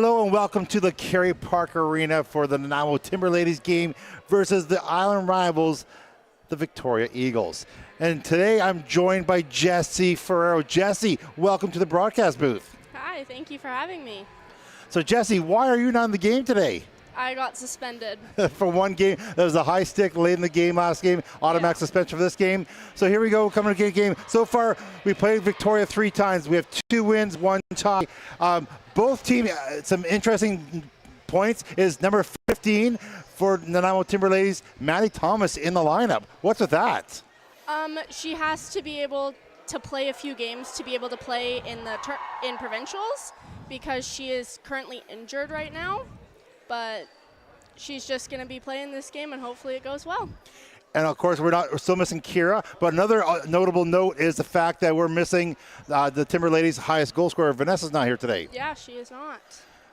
Hello and welcome to the Kerry Park Arena for the Nanaimo Timberladies game versus the island rivals, the Victoria Eagles. And today I'm joined by Jessie Ferrero. Jessie, welcome to the broadcast booth. Hi, thank you for having me. So Jessie, why are you not in the game today? I got suspended. For one game, there was a high stick late in the game last game, automatic suspension for this game. So here we go, coming to the game. So far, we played Victoria 3 times. We have 2 wins, 1 tie. Both teams, some interesting points is number 15 for Nanaimo Timberladies, Maddie Thomas in the lineup. What's with that? She has to be able to play a few games to be able to play in provincials because she is currently injured right now. But she's just going to be playing this game, and hopefully it goes well. And, of course, we're still missing Kira. But another notable note is the fact that we're missing the Timberladies' highest goal scorer. Vanessa's not here today. Yeah, she is not.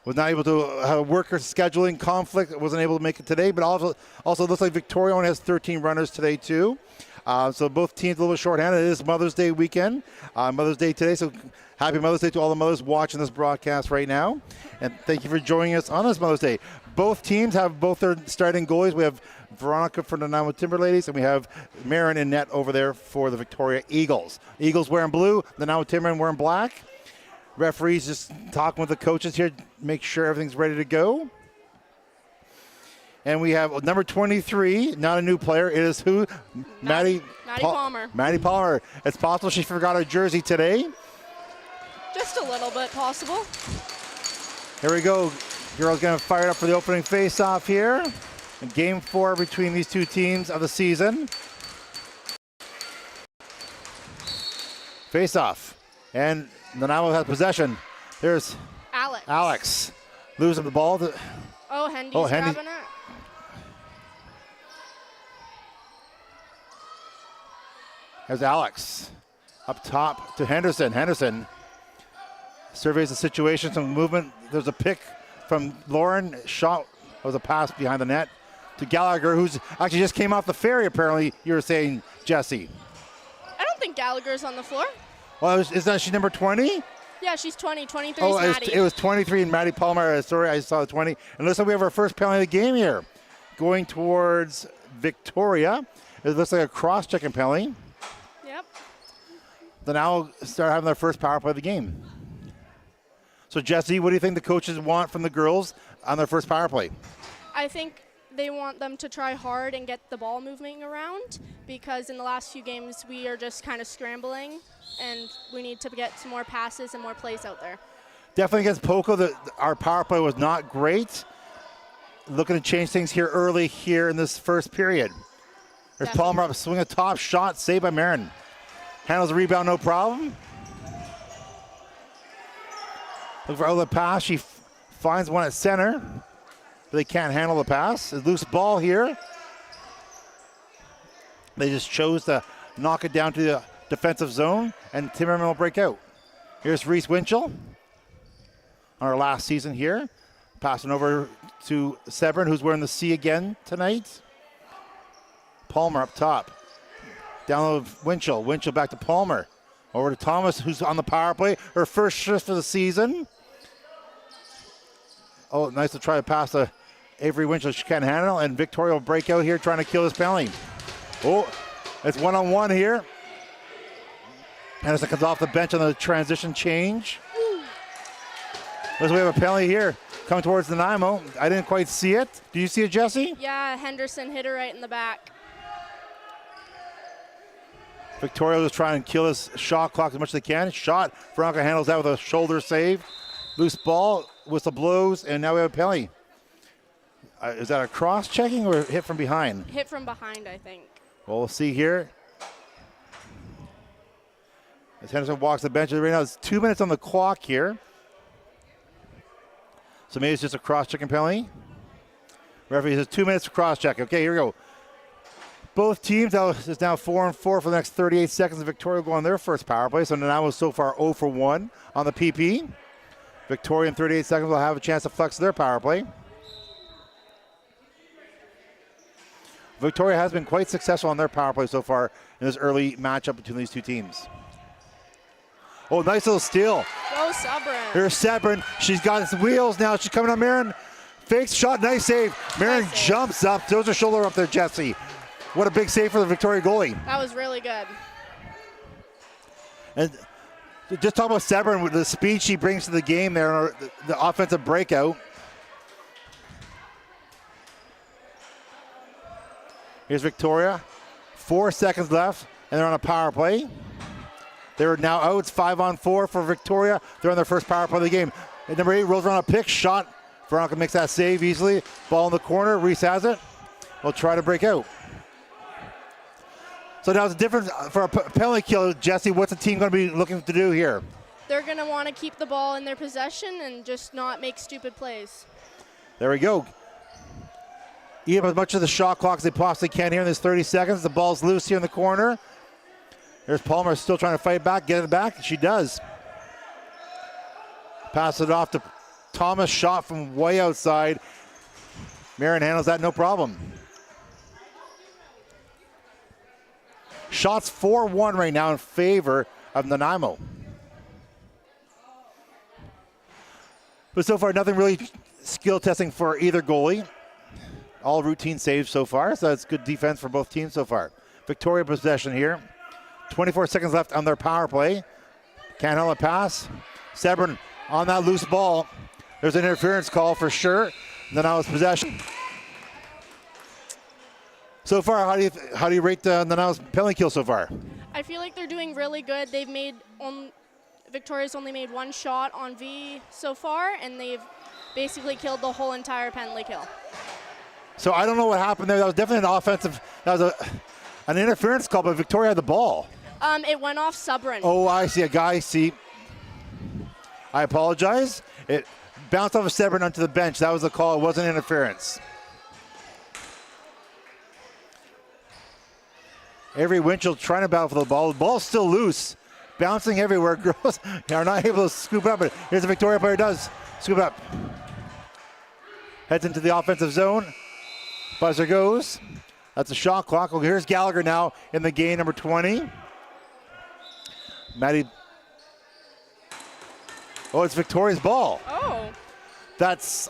Was not able to have a worker scheduling conflict. Wasn't able to make it today. But also looks like Victoria only has 13 runners today, too. So both teams a little bit shorthanded. It is Mother's Day weekend. Mother's Day today. So happy Mother's Day to all the mothers watching this broadcast right now. And thank you for joining us on this Mother's Day. Both teams have both their starting goalies. We have Veronica for the Nanaimo Timberladies, and we have Marin in net over there for the Victoria Eagles. Eagles wearing blue, the Nanaimo Timbermen wearing black. Referees just talking with the coaches here, make sure everything's ready to go. And we have number 23, not a new player. It is who? Maddie Palmer. Maddie Palmer. It's possible she forgot her jersey today. Just a little bit possible. Here we go. Girls going to fire up for the opening face-off here. In game 4 between these two teams of the season. Face-off. And Nanaimo has possession. There's Alex. Losing the ball. Hendy's grabbing it. There's Alex. Up top to Henderson. Henderson surveys the situation, some movement. There's a pick from Lauren. Shot was a pass behind the net to Gallagher, who's actually just came off the ferry, apparently, you were saying, Jessie. I don't think Gallagher's on the floor. Well, is she number 20? Yeah, she's 20. 23 is Maddie. It was 23 and Maddie Palmer. Sorry, I saw the 20. And looks like we have our first penalty of the game here. Going towards Victoria. It looks like a cross-checking penalty. Yep. They now start having their first power play of the game. So, Jessie, what do you think the coaches want from the girls on their first power play? I think they want them to try hard and get the ball moving around because in the last few games we are just kind of scrambling and we need to get some more passes and more plays out there. Definitely against Poco, our power play was not great. Looking to change things here early here in this first period. There's Palmer up, swing a top shot, saved by Marin. Handles the rebound, no problem. Look for outlet pass. She finds one at center. But they can't handle the pass. A loose ball here. They just chose to knock it down to the defensive zone, and Timmerman will break out. Here's Reese Winchell on our last season here. Passing over to Severn, who's wearing the C again tonight. Palmer up top. Down to Winchell. Winchell back to Palmer. Over to Thomas, who's on the power play. Her first shift of the season. Oh, nice to try to pass to Avery Winchell. She can't handle, and Victoria will break out here trying to kill this penalty. Oh, it's one-on-one here. Henderson comes off the bench on the transition change. Looks like we have a penalty here coming towards the Nanaimo. I didn't quite see it. Do you see it, Jessie? Yeah, Henderson hit her right in the back. Victoria was trying to kill this shot clock as much as they can. Shot. Veronica handles that with a shoulder save. Loose ball. Whistle blows, and now we have a penalty. Is that a cross-checking or hit from behind? Hit from behind, I think. Well, we'll see here. As Henderson walks the bench right now, it's 2 minutes on the clock here. So maybe it's just a cross-checking penalty. Referee says 2 minutes to cross-check. Okay, here we go. Both teams, it's now 4-4 for the next 38 seconds. Victoria will go on their first power play. So Nanaimo is so far 0 for 1 on the PP. Victoria in 38 seconds will have a chance to flex their power play. Victoria has been quite successful on their power play so far in this early matchup between these two teams. Oh, nice little steal. Go Sabrin. Here's Sebrin. She's got his wheels now. She's coming on Marin. Fakes shot. Nice save. Marin Nice save. jumps up. Throws her shoulder up there, Jesse. What a big save for the Victoria goalie. That was really good. And just talk about Sebrin with the speed she brings to the game there, the offensive breakout. Here's Victoria. 4 seconds left, and they're on a power play. They're now out. It's 5-on-4 for Victoria. They're on their first power play of the game. And number 8 rolls around a pick shot. Veronica makes that save easily. Ball in the corner. Reese has it. Will try to break out. So now it's different for a penalty kill. Jesse, what's the team going to be looking to do here? They're going to want to keep the ball in their possession and just not make stupid plays. There we go. Eat up as much of the shot clock as they possibly can here in this 30 seconds. The ball's loose here in the corner. There's Palmer still trying to fight back, get it back. She does. Pass it off to Thomas. Shot from way outside. Marin handles that no problem. Shots 4-1 right now in favor of Nanaimo. But so far, nothing really skill testing for either goalie. All routine saves so far, so that's good defense for both teams so far. Victoria possession here. 24 seconds left on their power play. Can't hold a pass. Sebrin on that loose ball. There's an interference call for sure. Nanaimo's possession. So far, how do you rate Nanaimo's penalty kill so far? I feel like they're doing really good. Victoria's only made one shot on V so far, and they've basically killed the whole entire penalty kill. So I don't know what happened there. That was definitely an offensive. That was an interference call, but Victoria had the ball. It went off Sabrin. Oh, I see a guy. See, I apologize. It bounced off of Sebrin onto the bench. That was the call. It wasn't interference. Avery Winchell trying to battle for the ball. The ball's still loose, bouncing everywhere. Girls are not able to scoop it up, but here's a Victoria player does scoop it up. Heads into the offensive zone. Buzzer goes. That's a shot clock. Well, here's Gallagher now in the game, number 20. Maddie. Oh, it's Victoria's ball. Oh.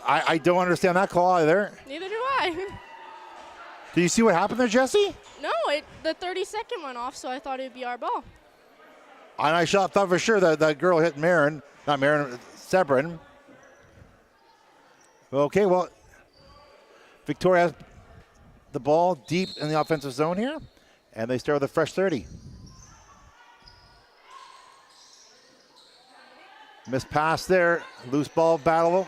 I don't understand that call either. Neither do I. Do you see what happened there, Jesse? No, the 30-second went off, so I thought it would be our ball. And I thought for sure that girl hit Marin. Not Marin, Sebrin. Okay, well, Victoria has the ball deep in the offensive zone here, and they start with a fresh 30. Missed pass there, loose ball battle.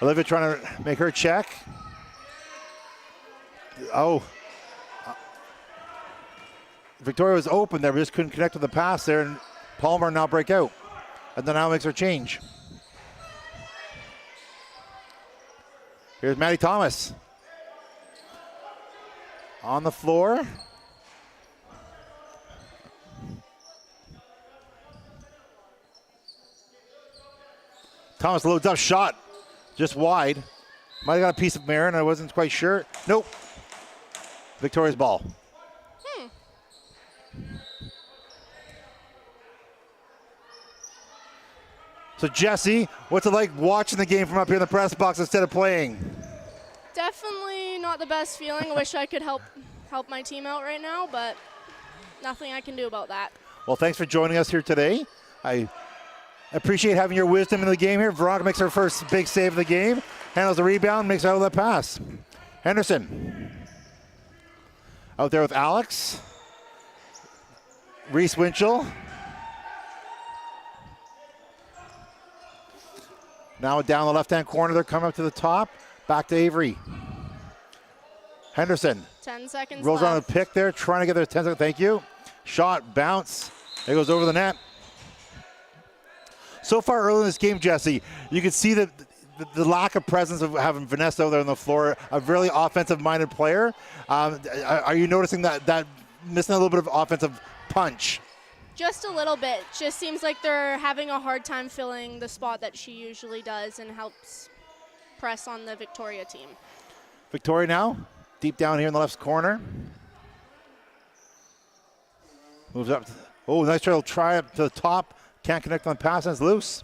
Olivia trying to make her check. Oh. Victoria was open there, but just couldn't connect with the pass there, and Palmer now break out. And then now makes her change. Here's Maddie Thomas. On the floor. Thomas loads up, shot just wide. Might have got a piece of Marin, I wasn't quite sure. Nope. Victoria's ball. So Jesse, what's it like watching the game from up here in the press box instead of playing? Definitely not the best feeling. I wish I could help my team out right now, but nothing I can do about that. Well, thanks for joining us here today. I appreciate having your wisdom in the game here. Veronica makes her first big save of the game. Handles the rebound, makes out of that pass. Henderson. Out there with Alex. Reese Winchell. Now down the left-hand corner, they're coming up to the top. Back to Avery. Henderson. 10 seconds Rolls left. around a pick there, trying to get their 10 seconds. Thank you. Shot, bounce. It goes over the net. So far early in this game, Jesse, you can see the lack of presence of having Vanessa over there on the floor, a really offensive-minded player. Are you noticing that missing a little bit of offensive punch? Just a little bit. Just seems like they're having a hard time filling the spot that she usually does and helps press on the Victoria team. Victoria now, deep down here in the left corner. Moves up. Oh, nice try up to the top. Can't connect on the pass, and it's loose.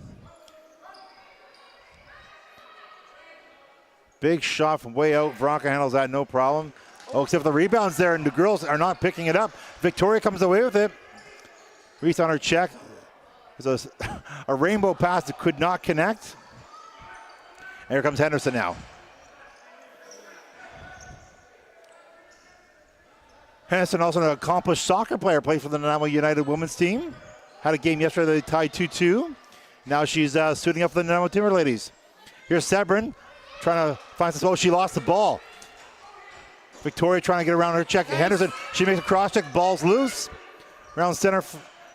Big shot from way out. Veronica handles that no problem. Oh, except for the rebounds there, and the girls are not picking it up. Victoria comes away with it. Reese on her check. There's a rainbow pass that could not connect. And here comes Henderson now. Henderson, also an accomplished soccer player, played for the Nanaimo United women's team. Had a game yesterday, they tied 2-2. Now she's suiting up for the Nanaimo Timberladies. Here's Sebrin trying to find some. Oh, she lost the ball. Victoria trying to get around her check. Henderson, she makes a cross check, ball's loose. Around center,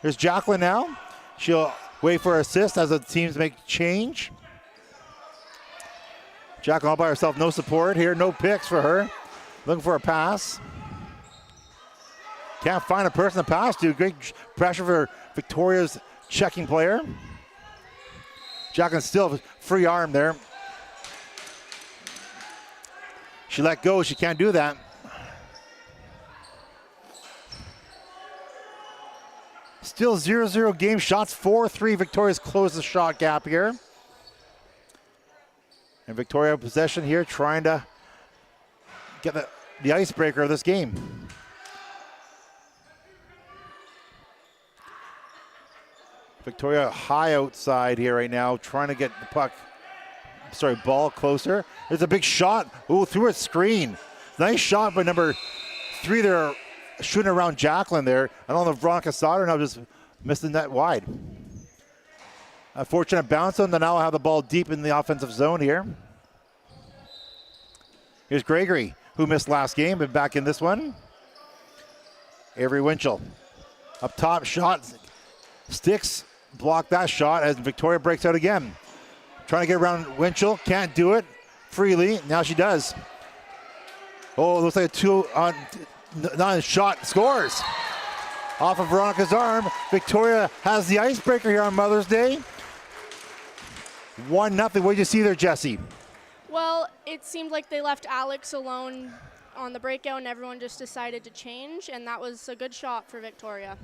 here's Jacqueline now. She'll wait for her assist as the teams make change. Jacqueline all by herself, no support here, no picks for her. Looking for a pass. Can't find a person to pass to. Great pressure for Victoria's checking player. Jacqueline still free arm there. She let go, she can't do that. Still 0-0 game, shots 4-3. Victoria's closed the shot gap here. And Victoria possession here, trying to get the icebreaker of this game. Victoria high outside here right now, trying to get the ball closer. There's a big shot. Ooh, through a screen. Nice shot by number 3 there, shooting around Jacqueline there. I don't know if Veronica Sauter now just missed the net wide. A fortunate bounce on the now have the ball deep in the offensive zone here. Here's Gregory, who missed last game, but back in this one. Avery Winchell. Up top, shot. Sticks, block that shot as Victoria breaks out again. Trying to get around Winchell, can't do it freely. Now she does. Oh, it looks like a 2-on-9 shot, scores. Off of Veronica's arm. Victoria has the icebreaker here on Mother's Day. 1-0. What did you see there, Jesse? Well, it seemed like they left Alex alone on the breakout and everyone just decided to change, and that was a good shot for Victoria.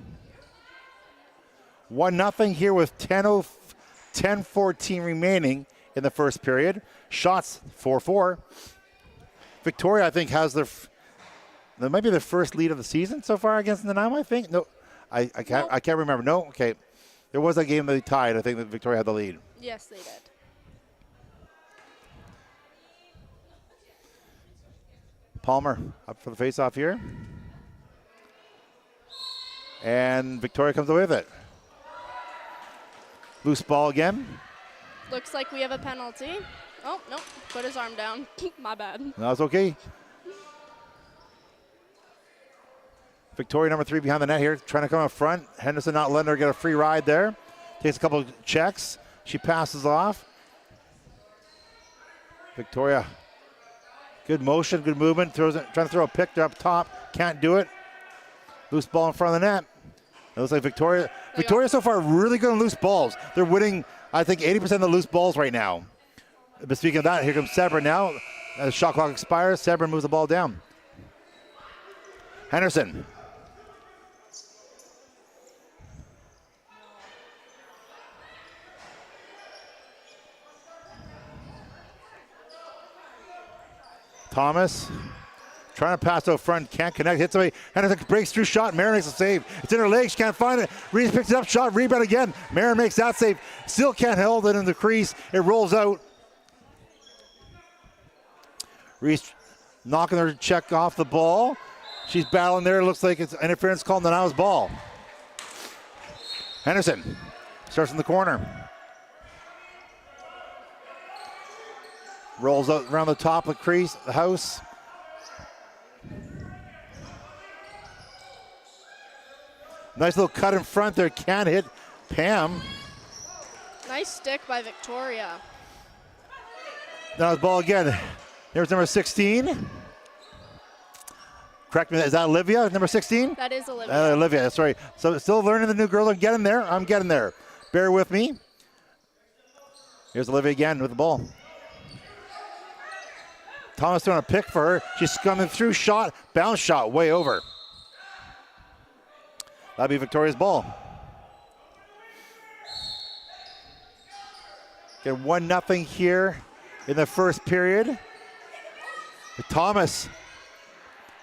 1-0 here with 10:14 remaining in the first period. Shots 4-4. Victoria, I think, has that might be their first lead of the season so far against Nanaimo, I think. No, I can't remember. No, okay. There was a game that they tied. I think that Victoria had the lead. Yes, they did. Palmer up for the face-off here. And Victoria comes away with it. Loose ball again. Looks like we have a penalty. Oh, no, put his arm down. My bad. That's okay. Victoria, number 3, behind the net here, trying to come up front. Henderson not letting her get a free ride there. Takes a couple checks. She passes off. Victoria, good motion, good movement. Trying to throw a pick up top. Can't do it. Loose ball in front of the net. It looks like Victoria so far really good on loose balls. They're winning, I think, 80% of the loose balls right now. But speaking of that, here comes Sebrin now. As the shot clock expires, Sebrin moves the ball down. Henderson. Thomas. Trying to pass out front, can't connect, hits away. Henderson breaks through shot, Marin makes a save. It's in her legs, she can't find it. Reese picks it up, shot, rebound again. Marin makes that save. Still can't hold it in the crease. It rolls out. Reese knocking her check off the ball. She's battling there. It looks like it's interference called Nanaimo's ball. Henderson starts in the corner. Rolls out around the top of the crease, the house. Nice little cut in front there. Can't hit Pam. Nice stick by Victoria. Now the ball again. There's number 16. Correct me, is that Olivia, number 16? That is Olivia. Olivia, that's right. So still learning the new girl. I'm getting there. Bear with me. Here's Olivia again with the ball. Thomas doing a pick for her. She's coming through, shot, bounce shot, way over. That'll be Victoria's ball. Get 1-0 here in the first period. Thomas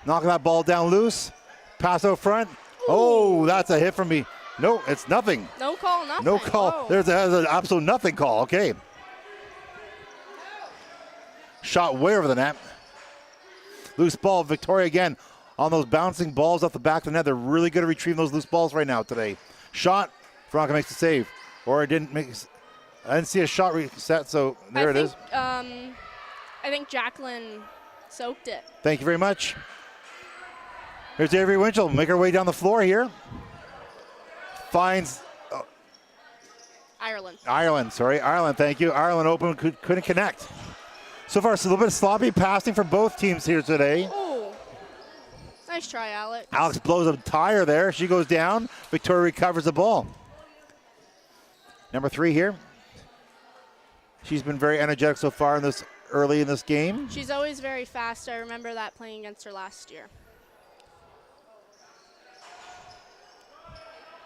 knocking that ball down loose. Pass out front. Ooh. Oh, that's a hit from me. No, it's nothing. No call, nothing. No call. Whoa. There's an absolute nothing call. Okay. Shot way over the net. Loose ball. Victoria again on those bouncing balls off the back of the net. They're really good at retrieving those loose balls right now today. Shot. Veronica makes the save. Or it didn't make. I didn't see a shot reset, so there it is. I think Jacqueline soaked it. Thank you very much. Here's Avery Winchell. Make her way down the floor here. Finds Ireland. Ireland, thank you. Ireland open, couldn't connect. So far, it's a little bit of sloppy passing for both teams here today. Oh, nice try, Alex. Alex blows a tire there. She goes down. Victoria recovers the ball. Number 3 here. She's been very energetic so far in this early in this game. She's always very fast. I remember that playing against her last year.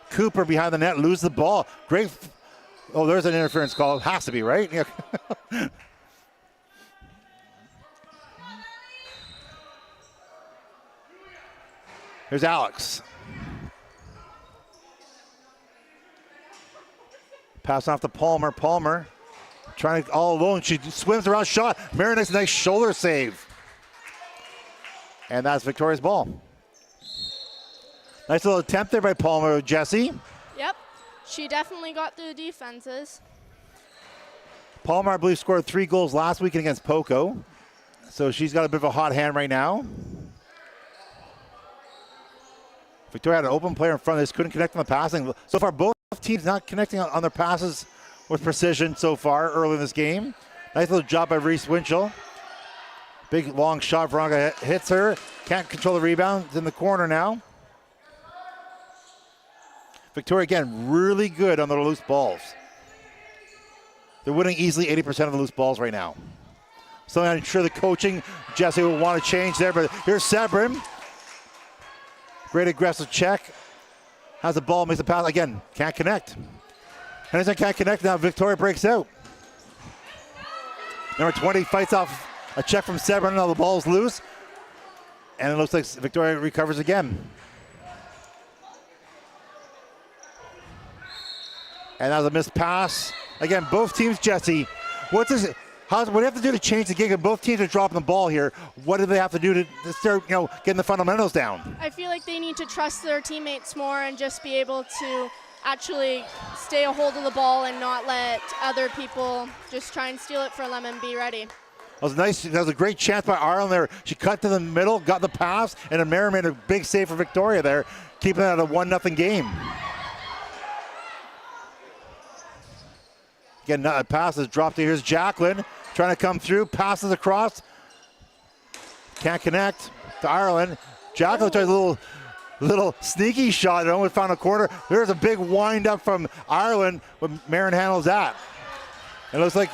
Cooper behind the net, lose the ball. Great. Oh, there's an interference call. It has to be, right? Yeah. Here's Alex. Pass off to Palmer. Palmer trying to all alone. She swims around, shot. Marinette's a nice shoulder save. And that's Victoria's ball. Nice little attempt there by Palmer, Jesse. Yep. She definitely got through the defenses. Palmer, I believe, scored 3 goals last weekend against Poco. So she's got a bit of a hot hand right now. Victoria had an open player in front of this, couldn't connect on the passing. So far, both teams not connecting on their passes with precision so far early in this game. Nice little job by Reese Winchell. Big long shot. Veronica hits her. Can't control the rebound. It's in the corner now. Victoria, again, really good on their loose balls. They're winning easily 80% of the loose balls right now. So I'm sure the coaching, Jesse will want to change there, but here's Sebrin. Great aggressive check. Has the ball, makes the pass. Again, can't connect. Henderson can't connect. Now Victoria breaks out. Number 20 fights off a check from Sebrin. Now the ball's loose. And it looks like Victoria recovers again. And that was a missed pass. Again, both teams, Jesse. What do you have to do to change the game? Both teams are dropping the ball here. What do they have to do to start, getting the fundamentals down? I feel like they need to trust their teammates more and just be able to actually stay a hold of the ball and not let other people just try and steal it from them and be ready. That was nice. That was a great chance by Ireland there. She cut to the middle, got the pass, and Amara made a big save for Victoria there, keeping it at a 1-0 game. Again, a pass is dropped. Here's Jacqueline trying to come through, passes across. Can't connect to Ireland. Jacqueline tries a little sneaky shot. It almost found a corner. There's a big wind up from Ireland when Marin handles that. It looks like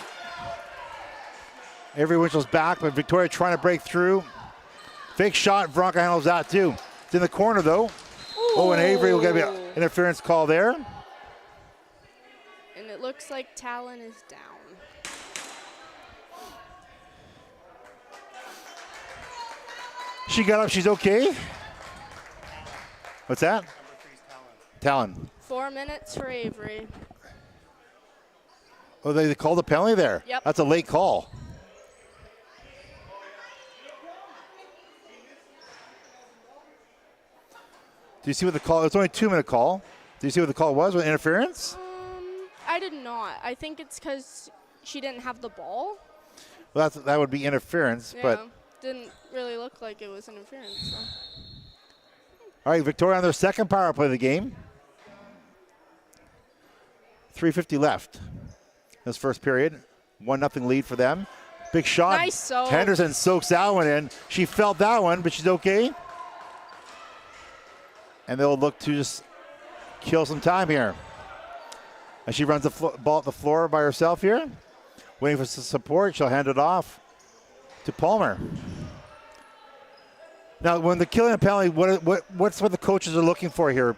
Avery Winchell's back, but Victoria trying to break through. Fake shot. Veronica handles that too. It's in the corner though. Ooh. Oh, and Avery will get an interference call there. And it looks like Talon is down. She got up. She's okay. What's that? Talon. 4 minutes for Avery. Oh, they called a penalty there. Yep. That's a late call. Do you see what the call? It's only a 2-minute call. Do you see what the call was with interference? I did not. I think it's because she didn't have the ball. Well, that would be interference, Yeah, but didn't really look like it was interference. So. All right, Victoria on their second power play of the game. 3:50 left. This first period, 1-0 lead for them. Big shot. Nice soak. Henderson soaks that one in. She felt that one, but she's okay. And they'll look to just kill some time here. As she runs the ball at the floor by herself here, waiting for some support. She'll hand it off to Palmer. Now, when they're killing a penalty, what's what the coaches are looking for here,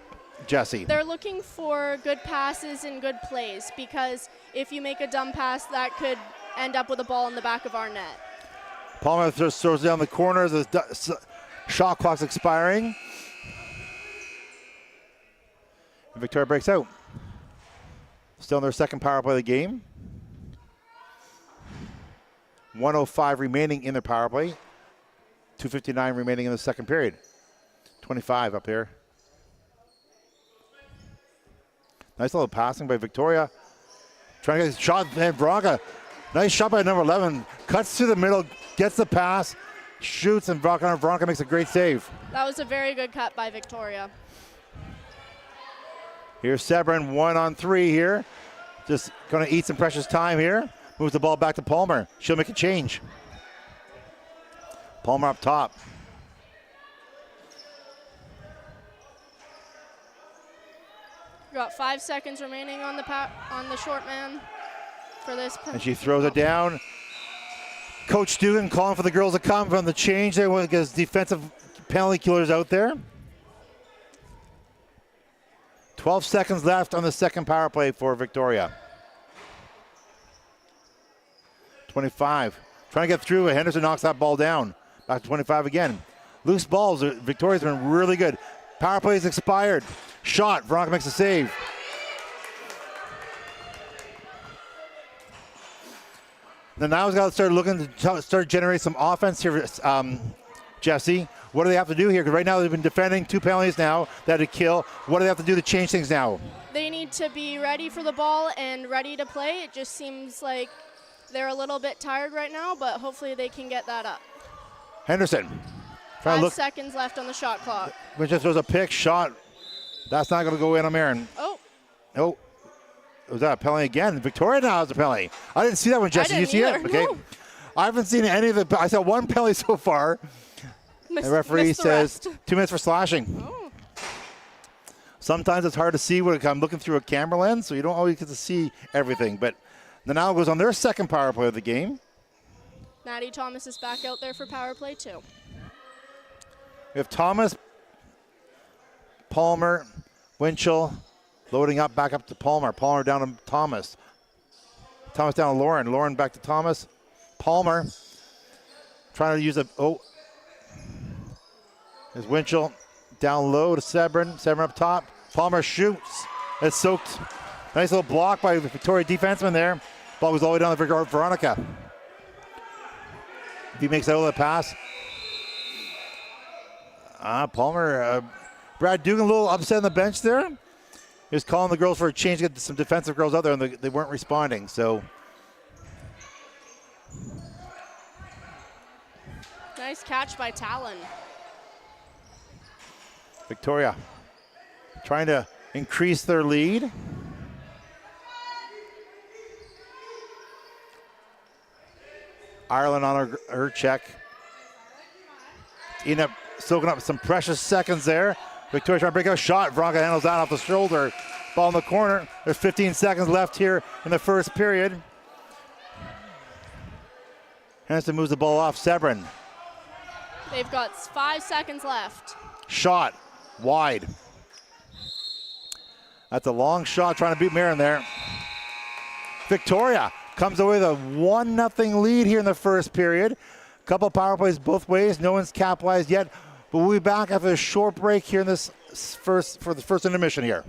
Jesse? They're looking for good passes and good plays, because if you make a dumb pass, that could end up with a ball in the back of our net. Palmer throws down the corners. The shot clock's expiring. And Victoria breaks out. Still in their second power play of the game. 1:05 remaining in their power play. 2:59 remaining in the second period. 25 up here. Nice little passing by Victoria. Trying to get a shot, and Veronica. Nice shot by number 11. Cuts through the middle, gets the pass, shoots, and Veronica makes a great save. That was a very good cut by Victoria. Here's Sebrin, 1-on-3 here. Just going to eat some precious time here. Moves the ball back to Palmer. She'll make a change. Palmer up top. Got 5 seconds remaining on the short man for this. And she throws it down. Coach Dugan calling for the girls to come from the change there because defensive penalty killers out there. 12 seconds left on the second power play for Victoria. 25. Trying to get through. Henderson knocks that ball down. Back to 25 again. Loose balls. Victoria's been really good. Power play is expired. Shot. Veronica makes a save. Now he's got to start looking to start generate some offense here, Jesse. What do they have to do here? Because right now they've been defending 2 penalties now that to kill. What do they have to do to change things now? They need to be ready for the ball and ready to play. It just seems like they're a little bit tired right now, but hopefully they can get that up. Henderson. 5 seconds left on the shot clock. Which just was a pick shot. That's not going to go in on Marin. Oh. Was that a penalty again? Victoria now has a penalty. I didn't see that one, Jesse. Did you see it? Okay. No. I haven't seen any of the. I saw one penalty so far. The referee says 2 minutes for slashing. Oh. Sometimes it's hard to see when I'm looking through a camera lens, so you don't always get to see everything. But Nanaimo goes on their second power play of the game. Maddie Thomas is back out there for power play too. We have Thomas, Palmer, Winchell, loading up, back up to Palmer. Palmer down to Thomas. Thomas down to Lauren. Lauren back to Thomas. Palmer trying to use a. Oh. There's Winchell down low to Sebrin. Sebrin up top. Palmer shoots. It's soaked. Nice little block by the Victoria defenseman there. Ball goes all the way down to Veronica. If he makes that little pass. Palmer. Brad Dugan a little upset on the bench there. He was calling the girls for a change to get some defensive girls out there, and they weren't responding. So. Nice catch by Talon. Victoria trying to increase their lead. Ireland on her check. End up soaking up some precious seconds there. Victoria trying to break out a shot. Veronica handles that off the shoulder. Ball in the corner. There's 15 seconds left here in the first period. Henderson moves the ball off Sebrin. They've got 5 seconds left. Shot. Wide. That's a long shot trying to beat Marin there. Victoria comes away with a 1-0 lead here in the first period. Couple power plays both ways. No one's capitalized yet. But we'll be back after a short break here in this for the first intermission here.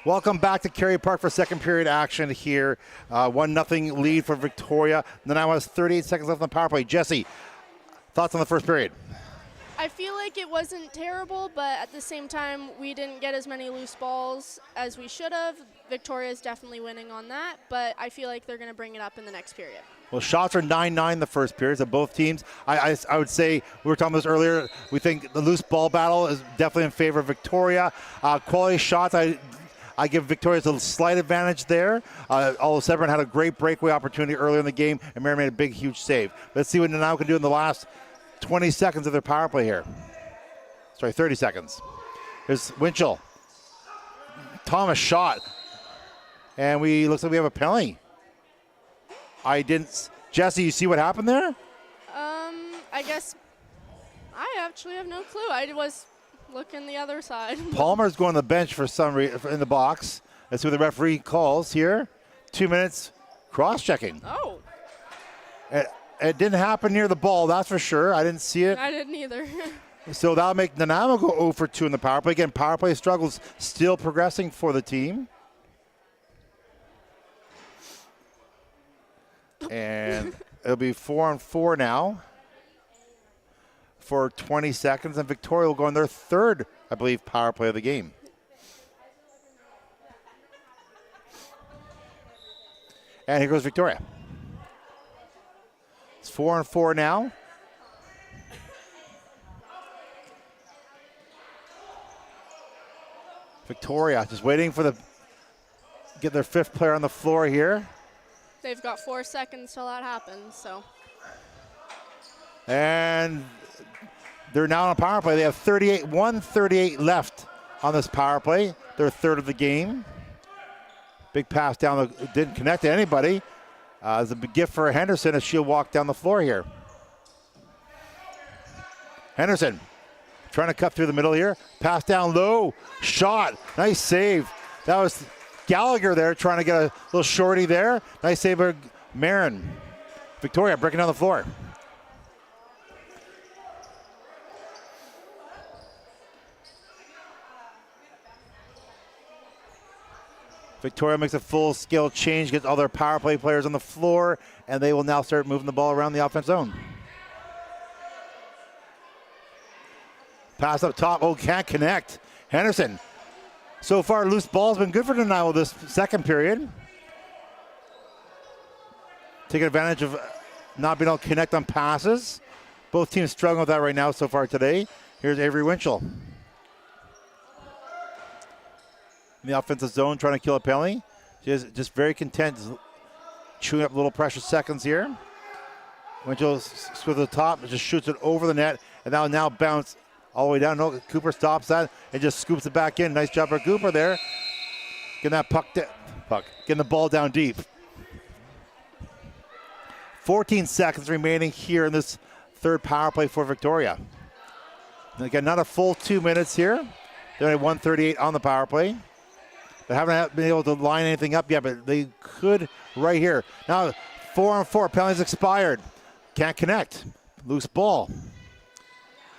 Welcome back to Kerry Park for second period action here. 1-0 lead for Victoria. Nanaimo has 38 seconds left on the power play. Jesse, thoughts on the first period? I feel like it wasn't terrible, but at the same time, we didn't get as many loose balls as we should have. Victoria is definitely winning on that, but I feel like they're going to bring it up in the next period. Well, shots are 9-9 the first periods of both teams. I would say, we were talking about this earlier, we think the loose ball battle is definitely in favor of Victoria. Quality shots, I give Victoria a slight advantage there. Although Severn had a great breakaway opportunity earlier in the game, and Mary made a big, huge save. Let's see what Nanaimo can do in the last 20 seconds of their power play here. Sorry, 30 seconds. Here's Winchell. Thomas shot. And looks like we have a penalty. Jesse, you see what happened there? I guess I actually have no clue. I was looking the other side. Palmer's going to the bench for some reason in the box. Let's see what the referee calls here. 2 minutes cross-checking. Oh. It didn't happen near the ball, that's for sure. I didn't see it. I didn't either. So that'll make Nanaimo go 0 for 2 in the power play. Again, power play struggles still progressing for the team. And it'll be 4-on-4 now for 20 seconds. And Victoria will go on their third, I believe, power play of the game. And here goes Victoria. It's 4-on-4 now. Victoria just waiting for get their fifth player on the floor here. They've got 4 seconds till that happens, so. And they're now on a power play. They have 138 left on this power play. Their third of the game. Big pass down, didn't connect to anybody. It's a big gift for Henderson as she'll walk down the floor here. Henderson trying to cut through the middle here. Pass down low, shot, nice save. That was Gallagher there trying to get a little shorty there. Nice save by Marin. Victoria breaking down the floor. Victoria makes a full skill change, gets all their power play players on the floor, and they will now start moving the ball around the offense zone. Pass up top, can't connect. Henderson. So far, loose ball's been good for Nanaimo this second period. Taking advantage of not being able to connect on passes. Both teams struggling with that right now so far today. Here's Avery Winchell. In the offensive zone, trying to kill a penalty. She is just very content, chewing up little precious seconds here. Winchell to the top, just shoots it over the net, and now bounce all the way down. No, Cooper stops that and just scoops it back in. Nice job for Cooper there. Getting that getting the ball down deep. 14 seconds remaining here in this third power play for Victoria. And again, not a full 2 minutes here. They're at 138 on the power play. They haven't been able to line anything up yet, but they could right here. Now, 4-on-4, penalties expired. Can't connect. Loose ball.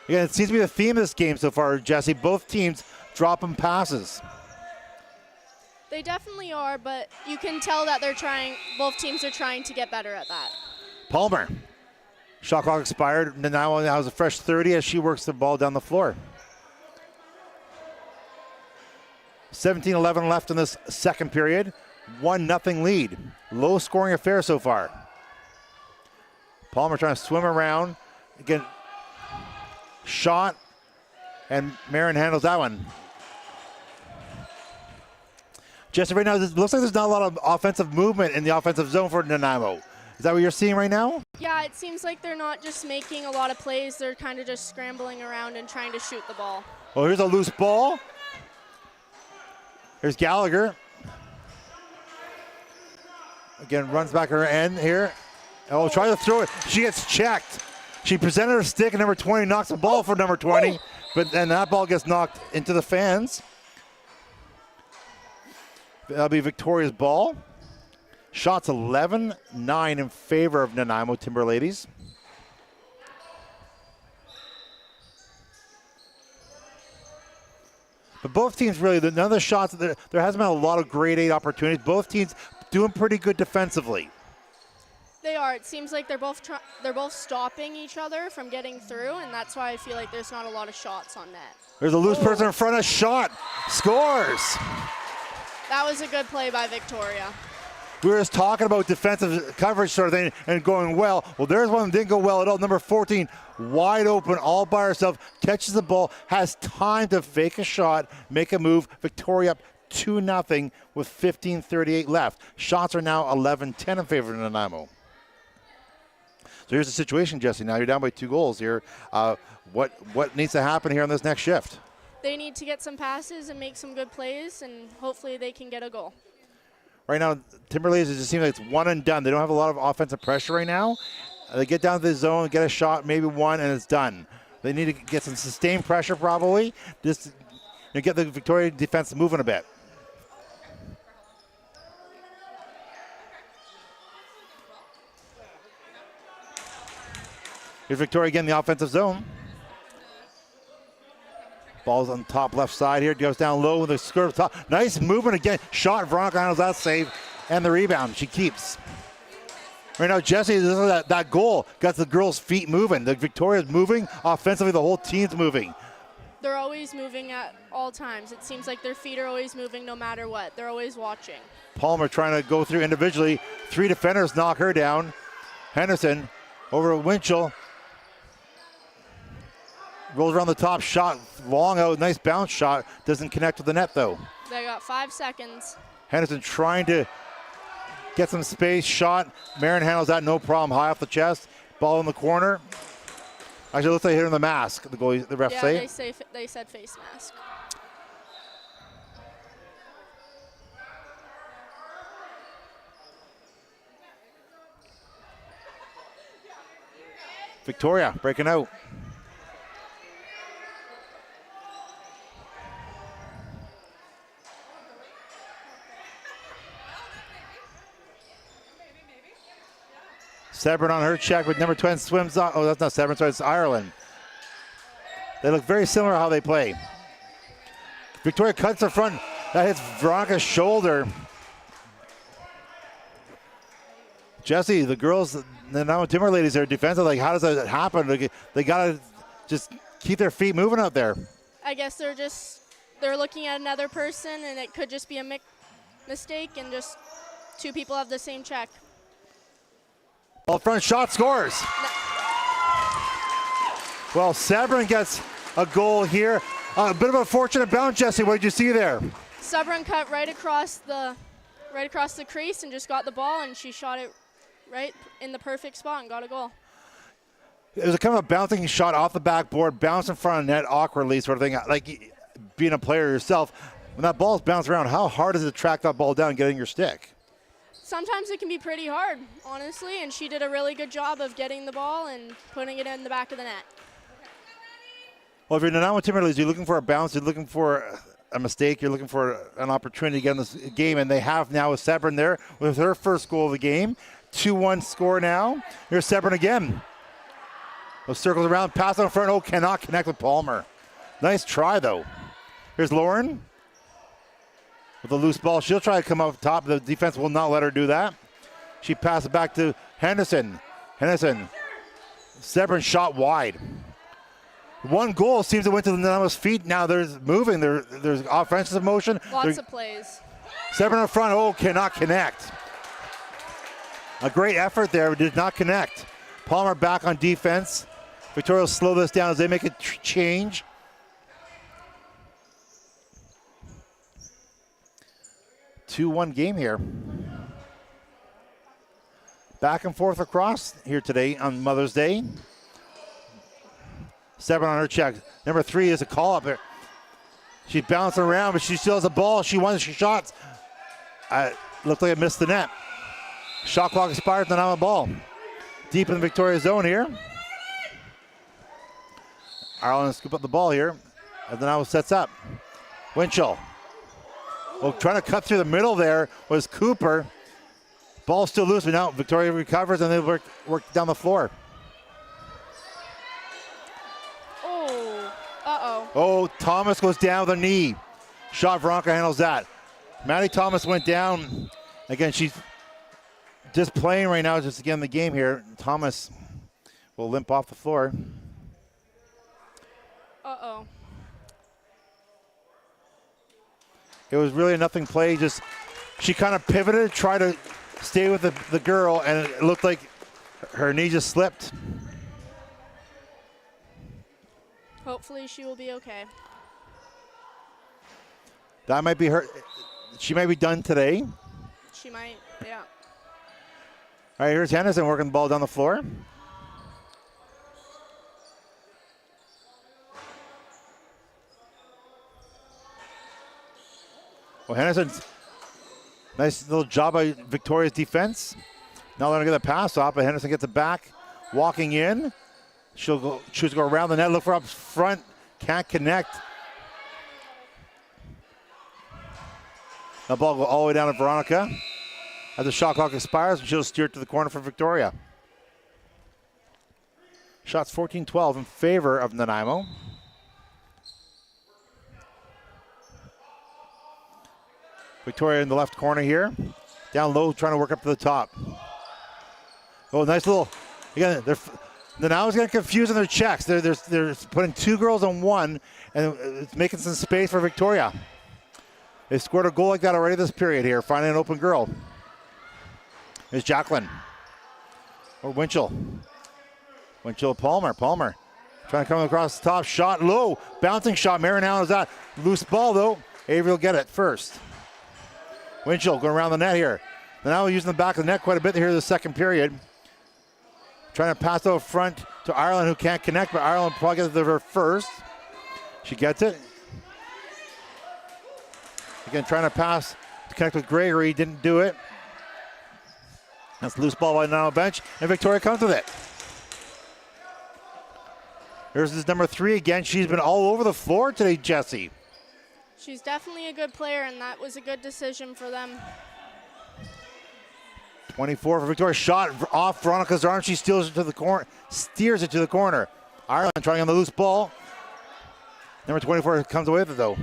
Again, it seems to be the theme of this game so far, Jesse. Both teams dropping passes. They definitely are, but you can tell that both teams are trying to get better at that. Palmer. Shot clock expired. Nanaimo now has a fresh 30 as she works the ball down the floor. 17-11 left in this second period. 1-0 lead. Low scoring affair so far. Palmer trying to swim around. Again, shot, and Marin handles that one. Jesse, right now, it looks like there's not a lot of offensive movement in the offensive zone for Nanaimo. Is that what you're seeing right now? Yeah, it seems like they're not just making a lot of plays. They're kind of just scrambling around and trying to shoot the ball. Well, here's a loose ball. Here's Gallagher. Again, runs back her end here. Oh, try to throw it. She gets checked. She presented her stick, and number 20 knocks the ball for number 20. But then that ball gets knocked into the fans. That'll be Victoria's ball. Shots 11-9 in favor of Nanaimo Timberladies. But both teams really, none of the shots, there hasn't been a lot of grade 8 opportunities. Both teams doing pretty good defensively. They are. It seems like they're both stopping each other from getting through, and that's why I feel like there's not a lot of shots on net. There's a loose person in front of shot. Scores. That was a good play by Victoria. We were just talking about defensive coverage sort of thing and going well. Well, there's one that didn't go well at all. Number 14, wide open, all by herself, catches the ball, has time to fake a shot, make a move. Victoria up 2-0 with 15:38 left. Shots are now 11-10 in favor of Nanaimo. So here's the situation, Jesse. Now you're down by 2 goals here. What needs to happen here on this next shift? They need to get some passes and make some good plays, and hopefully they can get a goal. Right now, Timberladies, it just seems like it's one and done. They don't have a lot of offensive pressure right now. They get down to the zone, get a shot, maybe one, and it's done. They need to get some sustained pressure probably, just to get the Victoria defense moving a bit. Here's Victoria again, the offensive zone. Ball's on top left side here. Goes down low with a skirt top. Nice movement again. Shot. Veronica handles that save. And the rebound. She keeps. Right now, Jesse, this is that goal got the girls' feet moving. The Victoria's moving. Offensively, the whole team's moving. They're always moving at all times. It seems like their feet are always moving no matter what. They're always watching. Palmer trying to go through individually. 3 defenders knock her down. Henderson over Winchell. Rolls around the top, shot long out, nice bounce shot. Doesn't connect with the net though. They got 5 seconds. Henderson trying to get some space, shot. Marin handles that, no problem, high off the chest. Ball in the corner. Actually, it looks like hit in the mask, the goalie, the ref say. Yeah, they said face mask. Victoria breaking out. Sebron on her check with number 20 swims on. Oh, that's not Sebron, sorry, it's Ireland. They look very similar how they play. Victoria cuts the front. That hits Veronica's shoulder. Jesse, the girls, the Nanaimo Timberladies are defensive. Like, how does that happen? They got to just keep their feet moving out there. I guess they're looking at another person, and it could just be a mistake, and just 2 people have the same check. Ball front shot, scores. Well, Sebron gets a goal here. A bit of a fortunate bounce, Jesse. What did you see there? Sebron cut right across the crease and just got the ball, and she shot it right in the perfect spot and got a goal. It was a kind of a bouncing shot off the backboard, bounce in front of net awkwardly, sort of thing. Like being a player yourself, when that ball's bounced around, how hard is it to track that ball down and get in your stick? Sometimes it can be pretty hard, honestly, and she did a really good job of getting the ball and putting it in the back of the net. Well, if you're Nanaimo Timberladies, you're looking for a bounce, you're looking for a mistake, you're looking for an opportunity to get in this game, and they have now with Sebron there with her first goal of the game. 2-1 score now. Here's Sebron again. Those circles around, pass on front, cannot connect with Palmer. Nice try, though. Here's Lauren. With a loose ball, she'll try to come up top. The defense will not let her do that. She passes back to Henderson. Sebron shot wide. One goal seems to went to the Nanaimo's feet. Now there's moving. There's offensive motion. Lots of plays. Sebron up front. Cannot connect. A great effort there. Did not connect. Palmer back on defense. Victoria will slow this down as they make a change. Two-1 game here. Back and forth across here today on Mother's Day. Sebron on her check. Number 3 is a call up there. She's bouncing around, but she still has a ball. She shots. Looked like it missed the net. Shot clock expires, then on the ball. Deep in the Victoria zone here. Ireland scoop up the ball here. And then now sets up. Winchell. Trying to cut through the middle there was Cooper. Ball still loose, but now Victoria recovers and they work down the floor. Uh-oh. Thomas goes down with a knee. shot. Veronica handles that. Maddie Thomas went down. Again, she's just playing right now, just again the game here. Thomas will limp off the floor. Uh-oh. It was really a nothing play. Just she kind of pivoted, tried to stay with the girl, and it looked like her knee just slipped. Hopefully she will be okay. That might be her. She might be done today. She might, yeah. All right, here's Henderson working the ball down the floor. Well, Henderson's nice little job by Victoria's defense. Now they're going to get a pass off, but Henderson gets it back. Walking in. She'll choose to go around the net, look for up front. Can't connect. The ball go all the way down to Veronica. As the shot clock expires, she'll steer it to the corner for Victoria. Shots 14-12 in favor of Nanaimo. Victoria in the left corner here. Down low, trying to work up to the top. Oh, nice little, again, Nanaimo's getting confused in their checks. They're putting two girls on one, and it's making some space for Victoria. They scored a goal like that already this period here, finding an open girl. Here's Jacqueline. Or Winchell. Winchell Palmer. Palmer trying to come across the top. Shot low. Bouncing shot. Marin Allen is that. Loose ball though. Avery will get it first. Winchell going around the net here. Now using the back of the net quite a bit here in the second period. Trying to pass out front to Ireland, who can't connect, but Ireland probably gets it to her first. She gets it. Again, trying to pass to connect with Gregory, didn't do it. That's loose ball by the Nanaimo bench, and Victoria comes with it. Here's this number 3 again. She's been all over the floor today, Jesse. She's definitely a good player, and that was a good decision for them. 24 for Victoria. Shot off Veronica's arm. She steals it to the corner, steers it to the corner. Ireland trying on the loose ball. Number 24 comes away with it though.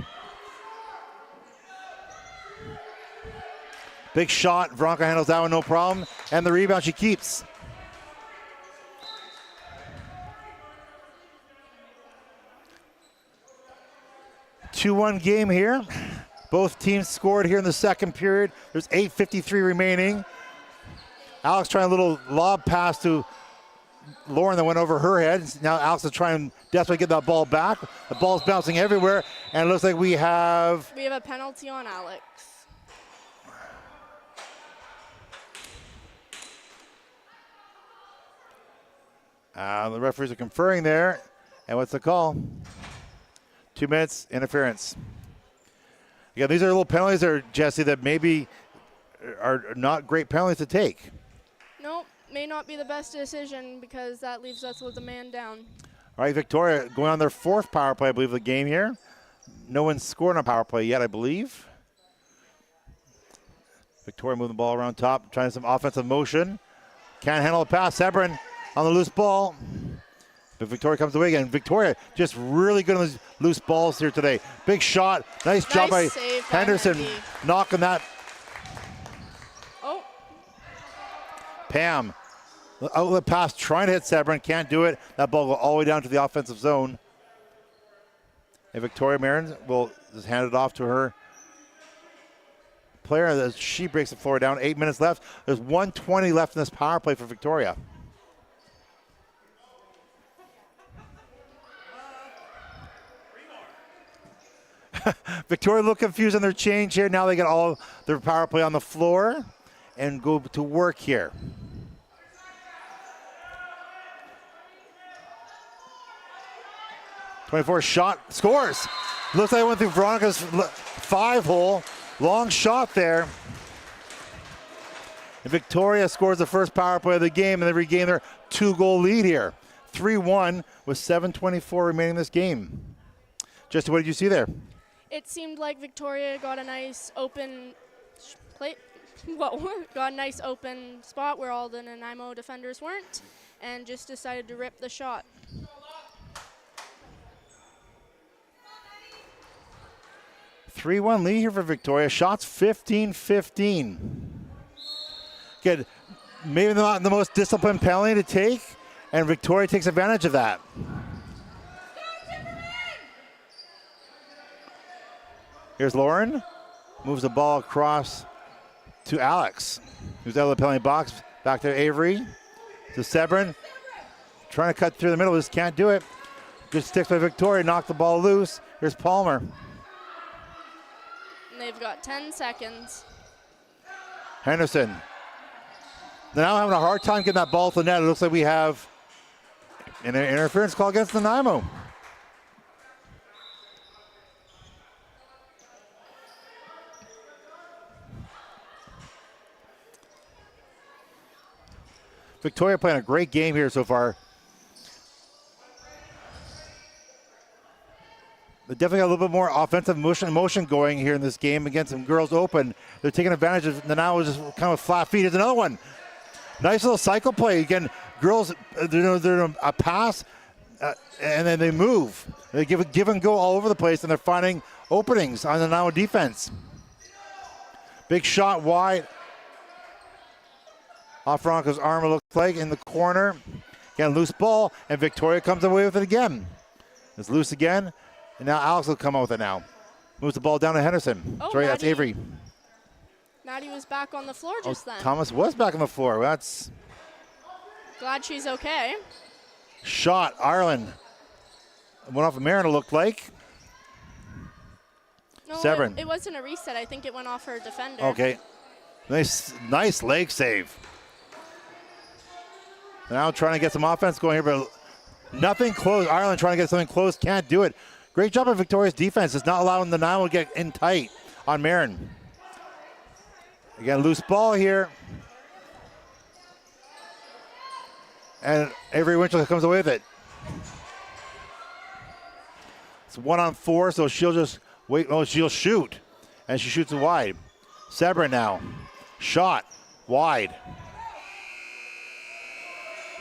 Big shot. Veronica handles that one, no problem. And the rebound she keeps. Two-one game here. Both teams scored here in the second period. There's 8:53 remaining. Alex trying a little lob pass to Lauren that went over her head. Now Alex is trying desperately to get that ball back. The ball's bouncing everywhere, and it looks like we have a penalty on Alex. The referees are conferring there. And what's the call? 2 minutes interference. Again, these are little penalties there, Jesse, that maybe are not great penalties to take. Nope, may not be the best decision because that leaves us with a man down. All right, Victoria going on their 4th power play, I believe, of the game here. No one's scored on a power play yet, I believe. Victoria moving the ball around top, trying some offensive motion. Can't handle the pass. Sebrin on the loose ball. But Victoria comes away again. Victoria just really good on those loose balls here today. Big shot. Nice job by Henderson knocking that. Oh. Pam. The outlet pass trying to hit Sebrin. Can't do it. That ball go all the way down to the offensive zone. And Victoria Marin will just hand it off to her player as she breaks the floor down. 8 minutes left. There's 1:20 left in this power play for Victoria. Victoria a little confused on their change here. Now they get all their power play on the floor and go to work here. .24 shot, scores. Looks like it went through Veronica's 5-hole. Long shot there. And Victoria scores the first power play of the game, and they regain their 2-goal lead here. 3-1 with 7:24 remaining in this game. Jesse, what did you see there? It seemed like Victoria got a nice open got a nice open spot where all the Nanaimo defenders weren't, and just decided to rip the shot. 3-1 lead here for Victoria. Shots 15-15. Good. Maybe not the most disciplined penalty to take, and Victoria takes advantage of that. Here's Lauren. Moves the ball across to Alex, who's out of the penalty box. Back to Avery. To Sebrin. Trying to cut through the middle, just can't do it. Good sticks by Victoria, knocked the ball loose. Here's Palmer. And they've got 10 seconds. Henderson. They're now having a hard time getting that ball to the net. It looks like we have an interference call against Nanaimo. Victoria playing a great game here so far. They definitely got a little bit more offensive motion going here in this game against some girls open. They're taking advantage of Nanaimo's just kind of flat feet. Here's another one. Nice little cycle play. Again, girls, they're doing a pass, and then they move. They give and go all over the place, and they're finding openings on the Nanaimo defense. Big shot wide. Off Veronica's arm, it looks like, in the corner. Again, loose ball, and Victoria comes away with it again. It's loose again, and now Alex will come out with it now. Moves the ball down to Henderson. Oh, Sorry, that's Avery. Maddie was back on the floor just then. Thomas was back on the floor. That's glad she's okay. Shot, Ireland. Went off of Marin, it looked like. No, Sebrin. it wasn't a reset. I think it went off her defender. Okay. Nice leg save. Now trying to get some offense going here, but nothing close. Ireland trying to get something close, can't do it. Great job of Victoria's defense. It's not allowing the Nanaimo to get in tight on Marin. Again, loose ball here. And Avery Winchell comes away with it. It's 1-on-4, so she'll just wait. Oh, she'll shoot. And she shoots it wide. Sebrin now. Shot. Wide.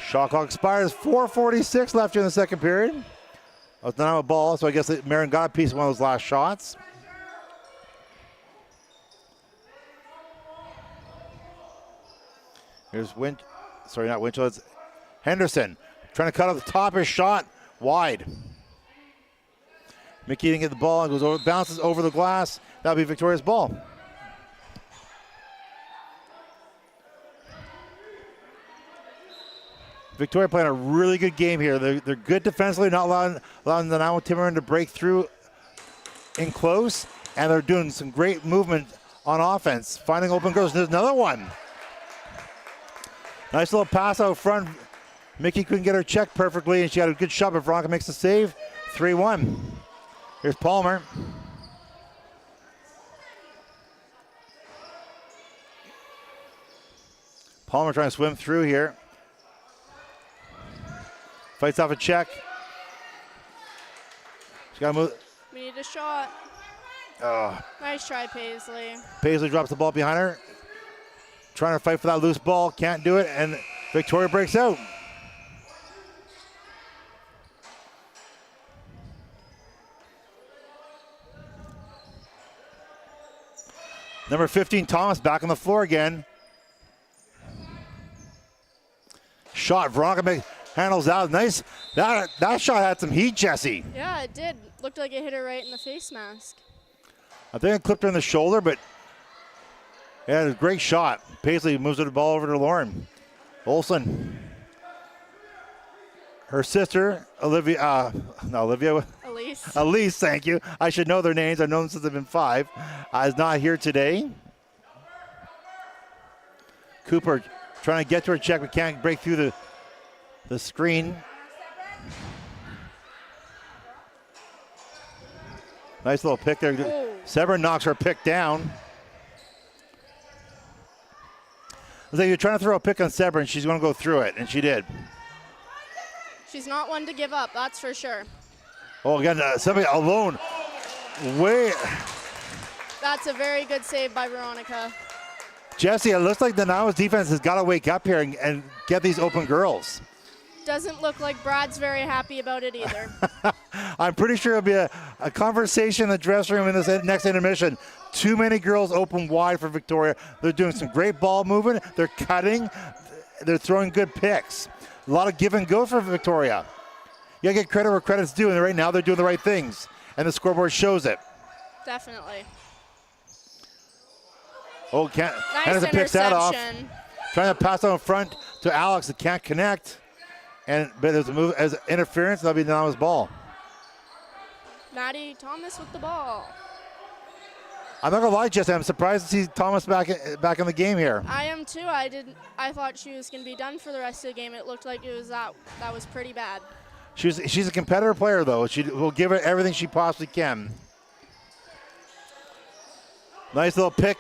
Shot clock expires. 4:46 left here in the second period. Oh, it's not a ball, so I guess Marin got a piece of one of those last shots. Here's not Winchell, it's Henderson. Trying to cut off the top of his shot. Wide. Mickey didn't get the ball and goes over, bounces over the glass. That'll be Victoria's ball. Victoria playing a really good game here. They're good defensively, not allowing the Nanaimo Timberladies to break through in close, and they're doing some great movement on offense, finding open girls. There's another one. Nice little pass out front. Mickey couldn't get her checked perfectly, and she had a good shot, but Veronica makes the save. 3-1. Here's Palmer. Palmer trying to swim through here. Fights off a check. She's got to move. We need a shot. Nice try, Paisley. Paisley drops the ball behind her. Trying to fight for that loose ball. Can't do it, and Victoria breaks out. Number 15, Thomas, back on the floor again. Shot, Veronica handles out. Nice. That shot had some heat, Jesse. Yeah, it did. Looked like it hit her right in the face mask. I think it clipped her in the shoulder, but yeah, it was a great shot. Paisley moves the ball over to Lauren. Olsen. Her sister, Elise. Elise, thank you. I should know their names. I've known them since I've been 5. Is not here today. Cooper trying to get to her check, but can't break through the screen. Nice little pick there. Oh. Sebrin knocks her pick down. I think you're trying to throw a pick on Sebrin, she's going to go through it, and she did. She's not one to give up, that's for sure. Oh, again, somebody alone. That's a very good save by Veronica. Jesse, it looks like the Nanaimo's defense has got to wake up here and get these open girls. Doesn't look like Brad's very happy about it either. I'm pretty sure it'll be a conversation in the dressing room in this next intermission. Too many girls open wide for Victoria. They're doing some great ball movement. They're cutting. They're throwing good picks. A lot of give and go for Victoria. You gotta get credit where credit's due, and right now they're doing the right things, and the scoreboard shows it. Definitely. Oh, Henderson picks that off. Trying to pass out in front to Alex, that can't connect. But there's a move as interference. That'll be Nanaimo's ball. Maddie Thomas with the ball. I'm not gonna lie, Jesse. I'm surprised to see Thomas back in the game here. I am too. I thought she was gonna be done for the rest of the game. It looked like it was that was pretty bad. She's a competitor player though. She will give it everything she possibly can. Nice little pick.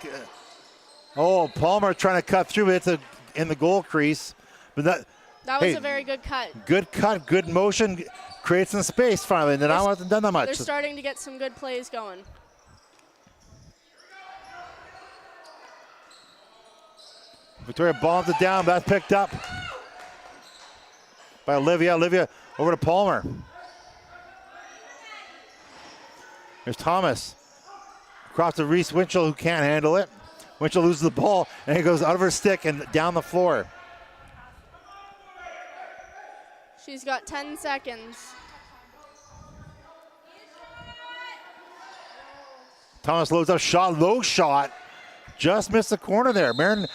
Oh, Palmer trying to cut through, but it's in the goal crease. But that was a very good cut. Good cut, good motion, creates some space finally. And then I hasn't done that much. They're starting to get some good plays going. Victoria bombs it down, but that's picked up by Olivia. Olivia over to Palmer. There's Thomas. Across to Reese Winchell, who can't handle it. Winchell loses the ball, and it goes out of her stick and down the floor. She's got 10 seconds. Thomas loads up shot, low shot. Just missed the corner there. Marin,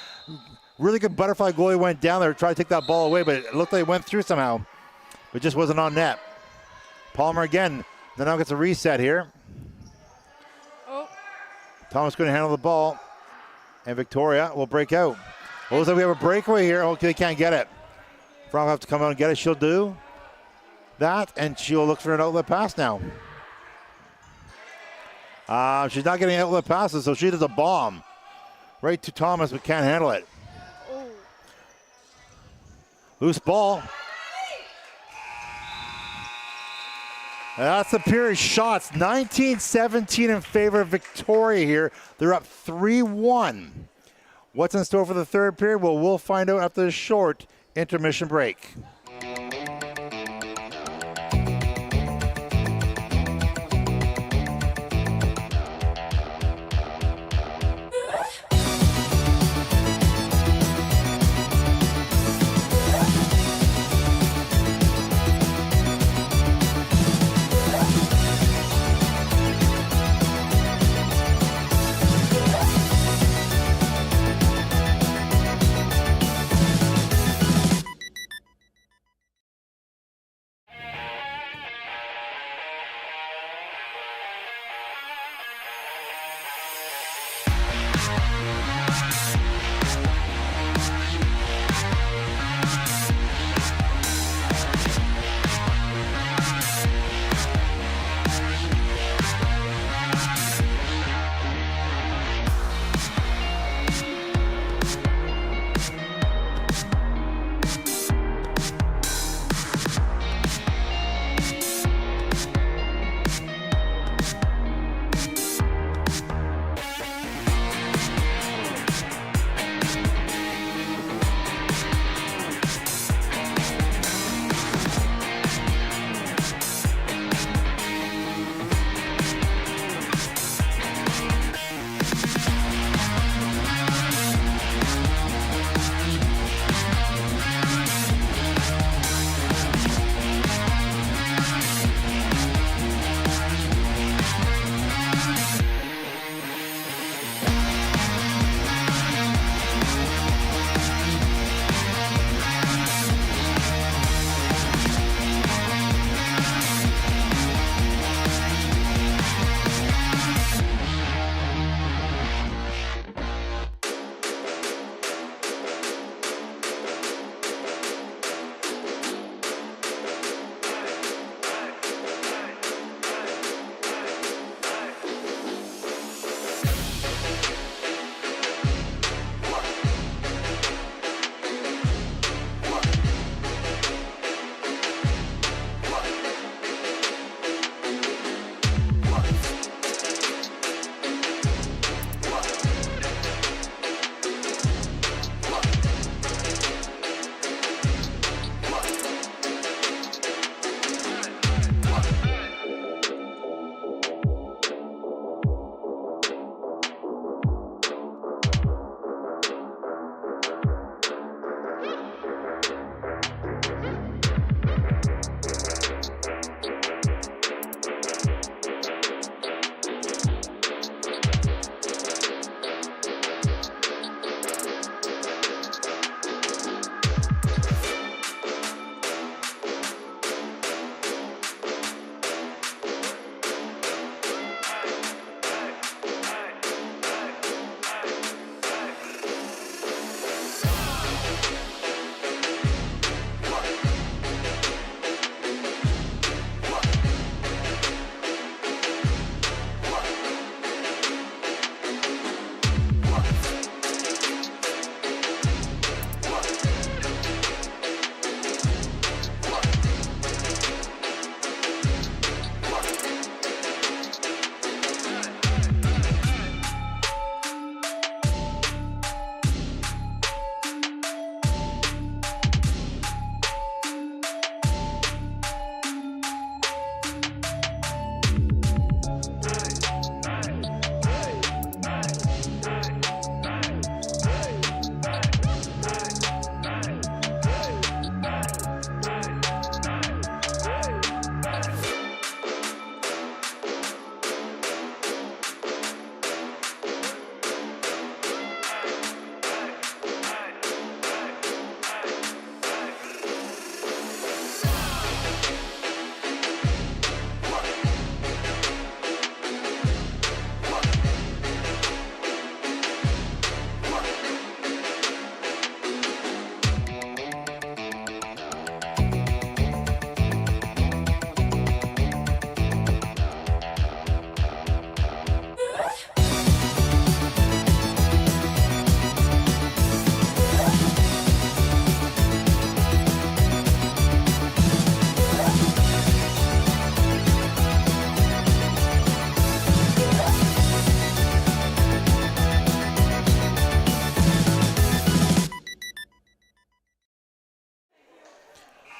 really good butterfly goalie, went down there, tried to take that ball away, but it looked like it went through somehow. But just wasn't on net. Palmer again, then now gets a reset here. Oh. Thomas couldn't handle the ball. And Victoria will break out. Well, looks like we have a breakaway here. Okay, they can't get it. Frog will have to come out and get it. She'll do that, and she'll look for an outlet pass now. She's not getting outlet passes, so she does a bomb. Right to Thomas, but can't handle it. Oh. Loose ball. That's the period shots. 19-17 in favor of Victoria here. They're up 3-1. What's in store for the third period? Well, we'll find out after this short intermission break.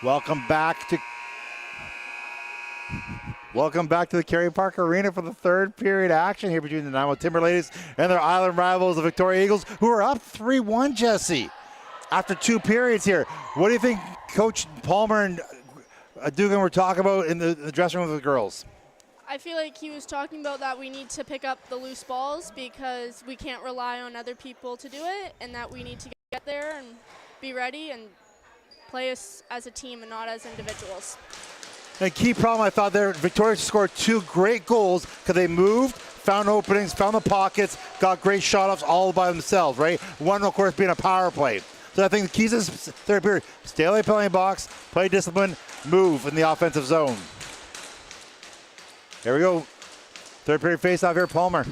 Welcome back to the Kerry Park Arena for the third period action here between the Nanaimo Timberladies and their island rivals, the Victoria Eagles, who are up 3-1, Jesse, after 2 periods here. What do you think Coach Palmer and Dugan were talking about in the dressing room with the girls? I feel like he was talking about that we need to pick up the loose balls because we can't rely on other people to do it, and that we need to get there and be ready and play us as a team and not as individuals. The key problem I thought there, Victoria scored 2 great goals because they moved, found openings, found the pockets, got great shot-offs all by themselves, right? One, of course, being a power play. So I think the keys to this third period, stay away penalty box, play discipline, move in the offensive zone. Here we go. Third period face-off here, Palmer.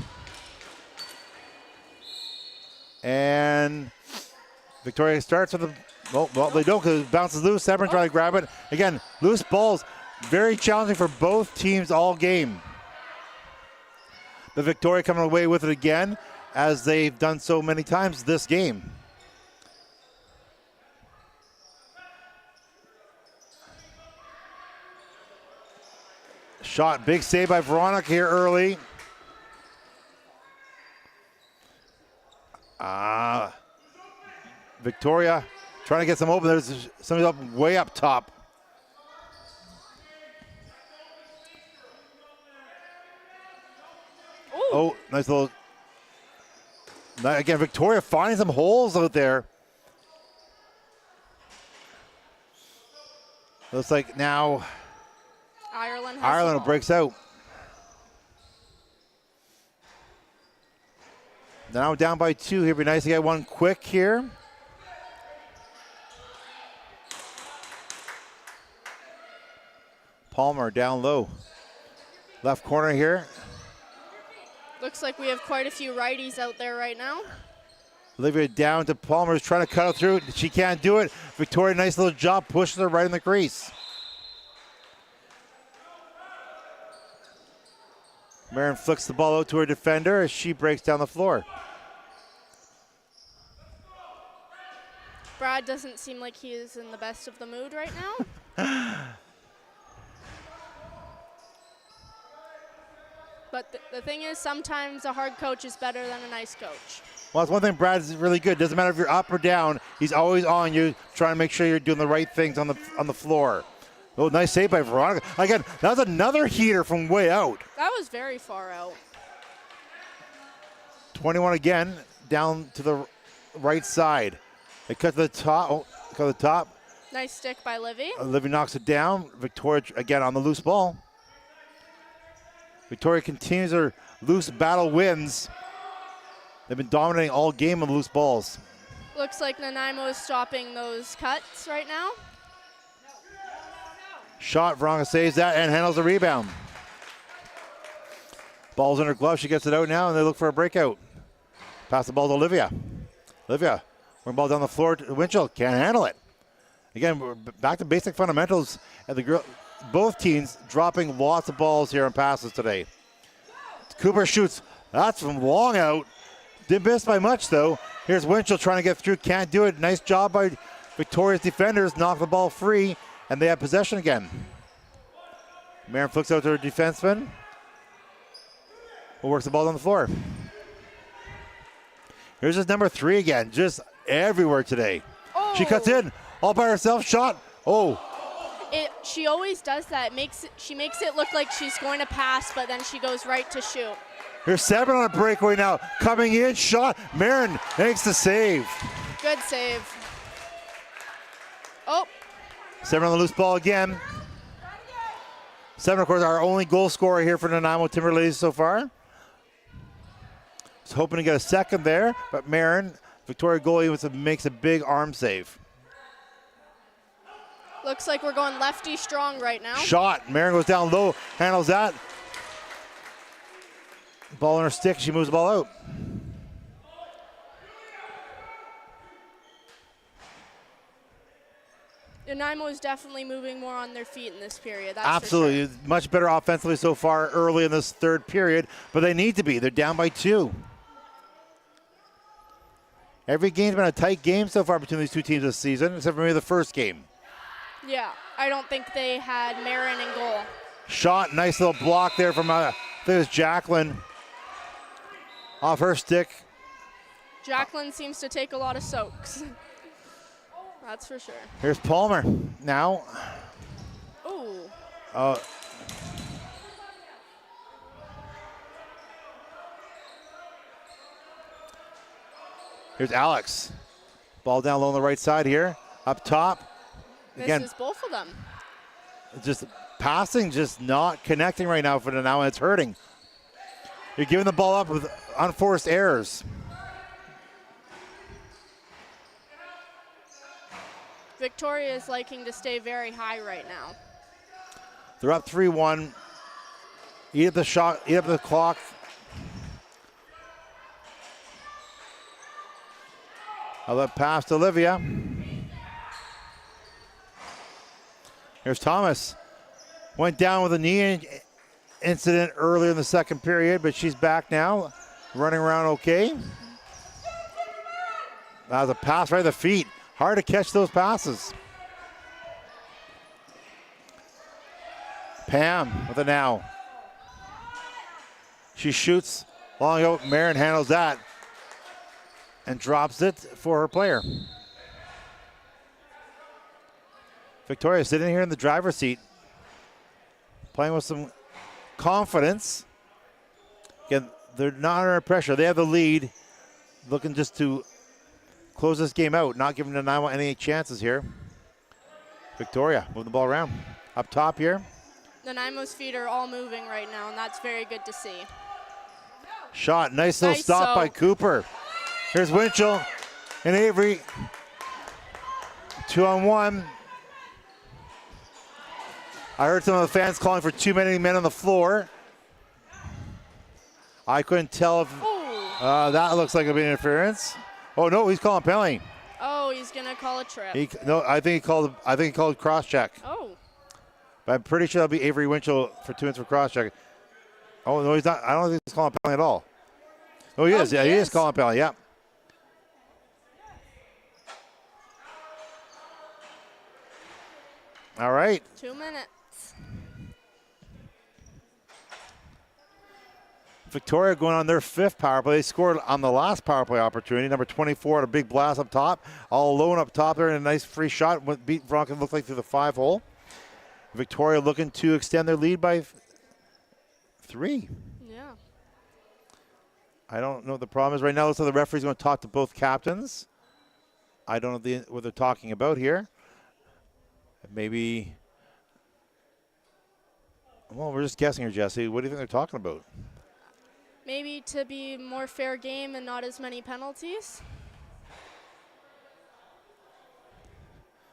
And Victoria starts with well, they don't because it bounces loose. Severn trying to grab it. Again, loose balls, very challenging for both teams all game. But Victoria coming away with it again, as they've done so many times this game. Shot, big save by Veronica here early. Victoria trying to get some open. There's somebody up way up top. Ooh. Oh, nice little. Again, Victoria finding some holes out there. Looks like now Ireland breaks out. Now down by 2 here. Be nice to get one quick here. Palmer down low. Left corner here. Looks like we have quite a few righties out there right now. Olivia down to Palmer's trying to cut it through. She can't do it. Victoria, nice little job, pushes her right in the crease. Marin flicks the ball out to her defender as she breaks down the floor. Brad doesn't seem like he is in the best of the mood right now. But the thing is, sometimes a hard coach is better than a nice coach. Well, it's one thing Brad's really good. Doesn't matter if you're up or down. He's always on you, trying to make sure you're doing the right things on the floor. Oh, nice save by Veronica. Again, that was another heater from way out. That was very far out. 21 again, down to the right side. They cut to the top. Oh, cut to the top. Nice stick by Livy. Livy knocks it down. Victoria again on the loose ball. Victoria continues her loose battle wins. They've been dominating all game on loose balls. Looks like Nanaimo is stopping those cuts right now. Shot, Veronica saves that and handles the rebound. Ball's in her glove, she gets it out now, and they look for a breakout. Pass the ball to Olivia. Olivia, one ball down the floor to Winchell, can't handle it. Again, we're back to basic fundamentals, and both teams dropping lots of balls here on passes today. Cooper shoots, that's from long out. Didn't miss by much though. Here's Winchell trying to get through, can't do it. Nice job by Victoria's defenders, knock the ball free, and they have possession again. Marin flicks out to her defenseman, who works the ball on the floor. Here's his number 3 again, just everywhere today. Oh. She cuts in, all by herself, shot. Oh. She always does that. She makes it look like she's going to pass, but then she goes right to shoot. Here's Severn on a breakaway now. Coming in, shot. Marin makes the save. Good save. Oh. Severn on the loose ball again. Severn, of course, our only goal scorer here for the Nanaimo Timberladies so far. Was hoping to get a second there, but Marin, Victoria goalie, makes a big arm save. Looks like we're going lefty strong right now. Shot. Marin goes down low, handles that. Ball on her stick, she moves the ball out. Nanaimo is definitely moving more on their feet in this period. That's absolutely. For sure. Much better offensively so far early in this third period, but they need to be. They're down by 2. Every game's been a tight game so far between these two teams this season, except for maybe the first game. Yeah, I don't think they had Marin in goal. Shot, nice little block there from, I think it was Jacqueline. Off her stick. Jacqueline seems to take a lot of soaks. That's for sure. Here's Palmer now. Ooh. Here's Alex. Ball down low on the right side here. Up top. Again, Misses both of them. just passing, just not connecting right now for Nanaimo, and it's hurting. You're giving the ball up with unforced errors. Victoria is liking to stay very high right now. They're up 3-1. Eat up the shot, eat up the clock. I'll let pass to Olivia. Here's Thomas. Went down with a knee incident earlier in the second period, but she's back now, running around okay. That was a pass right at the feet. Hard to catch those passes. Pam with it now. She shoots long out. Marin handles that and drops it for her player. Victoria sitting here in the driver's seat, playing with some confidence. Again, they're not under pressure. They have the lead, looking just to close this game out, not giving Nanaimo any chances here. Victoria moving the ball around. Up top here. Nanaimo's feet are all moving right now, and that's very good to see. Shot, nice little stop by Cooper. Here's Winchell and Avery. 2-on-1. I heard some of the fans calling for too many men on the floor. I couldn't tell if that looks like a bit of interference. Oh no, he's calling penalty. Oh, he's gonna call a trip. I think he called cross check. Oh. But I'm pretty sure that'll be Avery Winchell for 2 minutes for cross check. Oh no, he's not. I don't think he's calling penalty at all. Oh, he is. Yeah, he is calling penalty. Yeah. All right. 2 minutes. Victoria going on their 5th power play. They scored on the last power play opportunity. Number 24 had a big blast up top. All alone up top there and a nice free shot. Beat Veronica, looked like, through the 5-hole. Victoria looking to extend their lead by 3. Yeah. I don't know what the problem is right now. Looks like the referee's going to talk to both captains. I don't know what they're talking about here. Maybe, well, we're just guessing here, Jesse. What do you think they're talking about? Maybe to be more fair game and not as many penalties.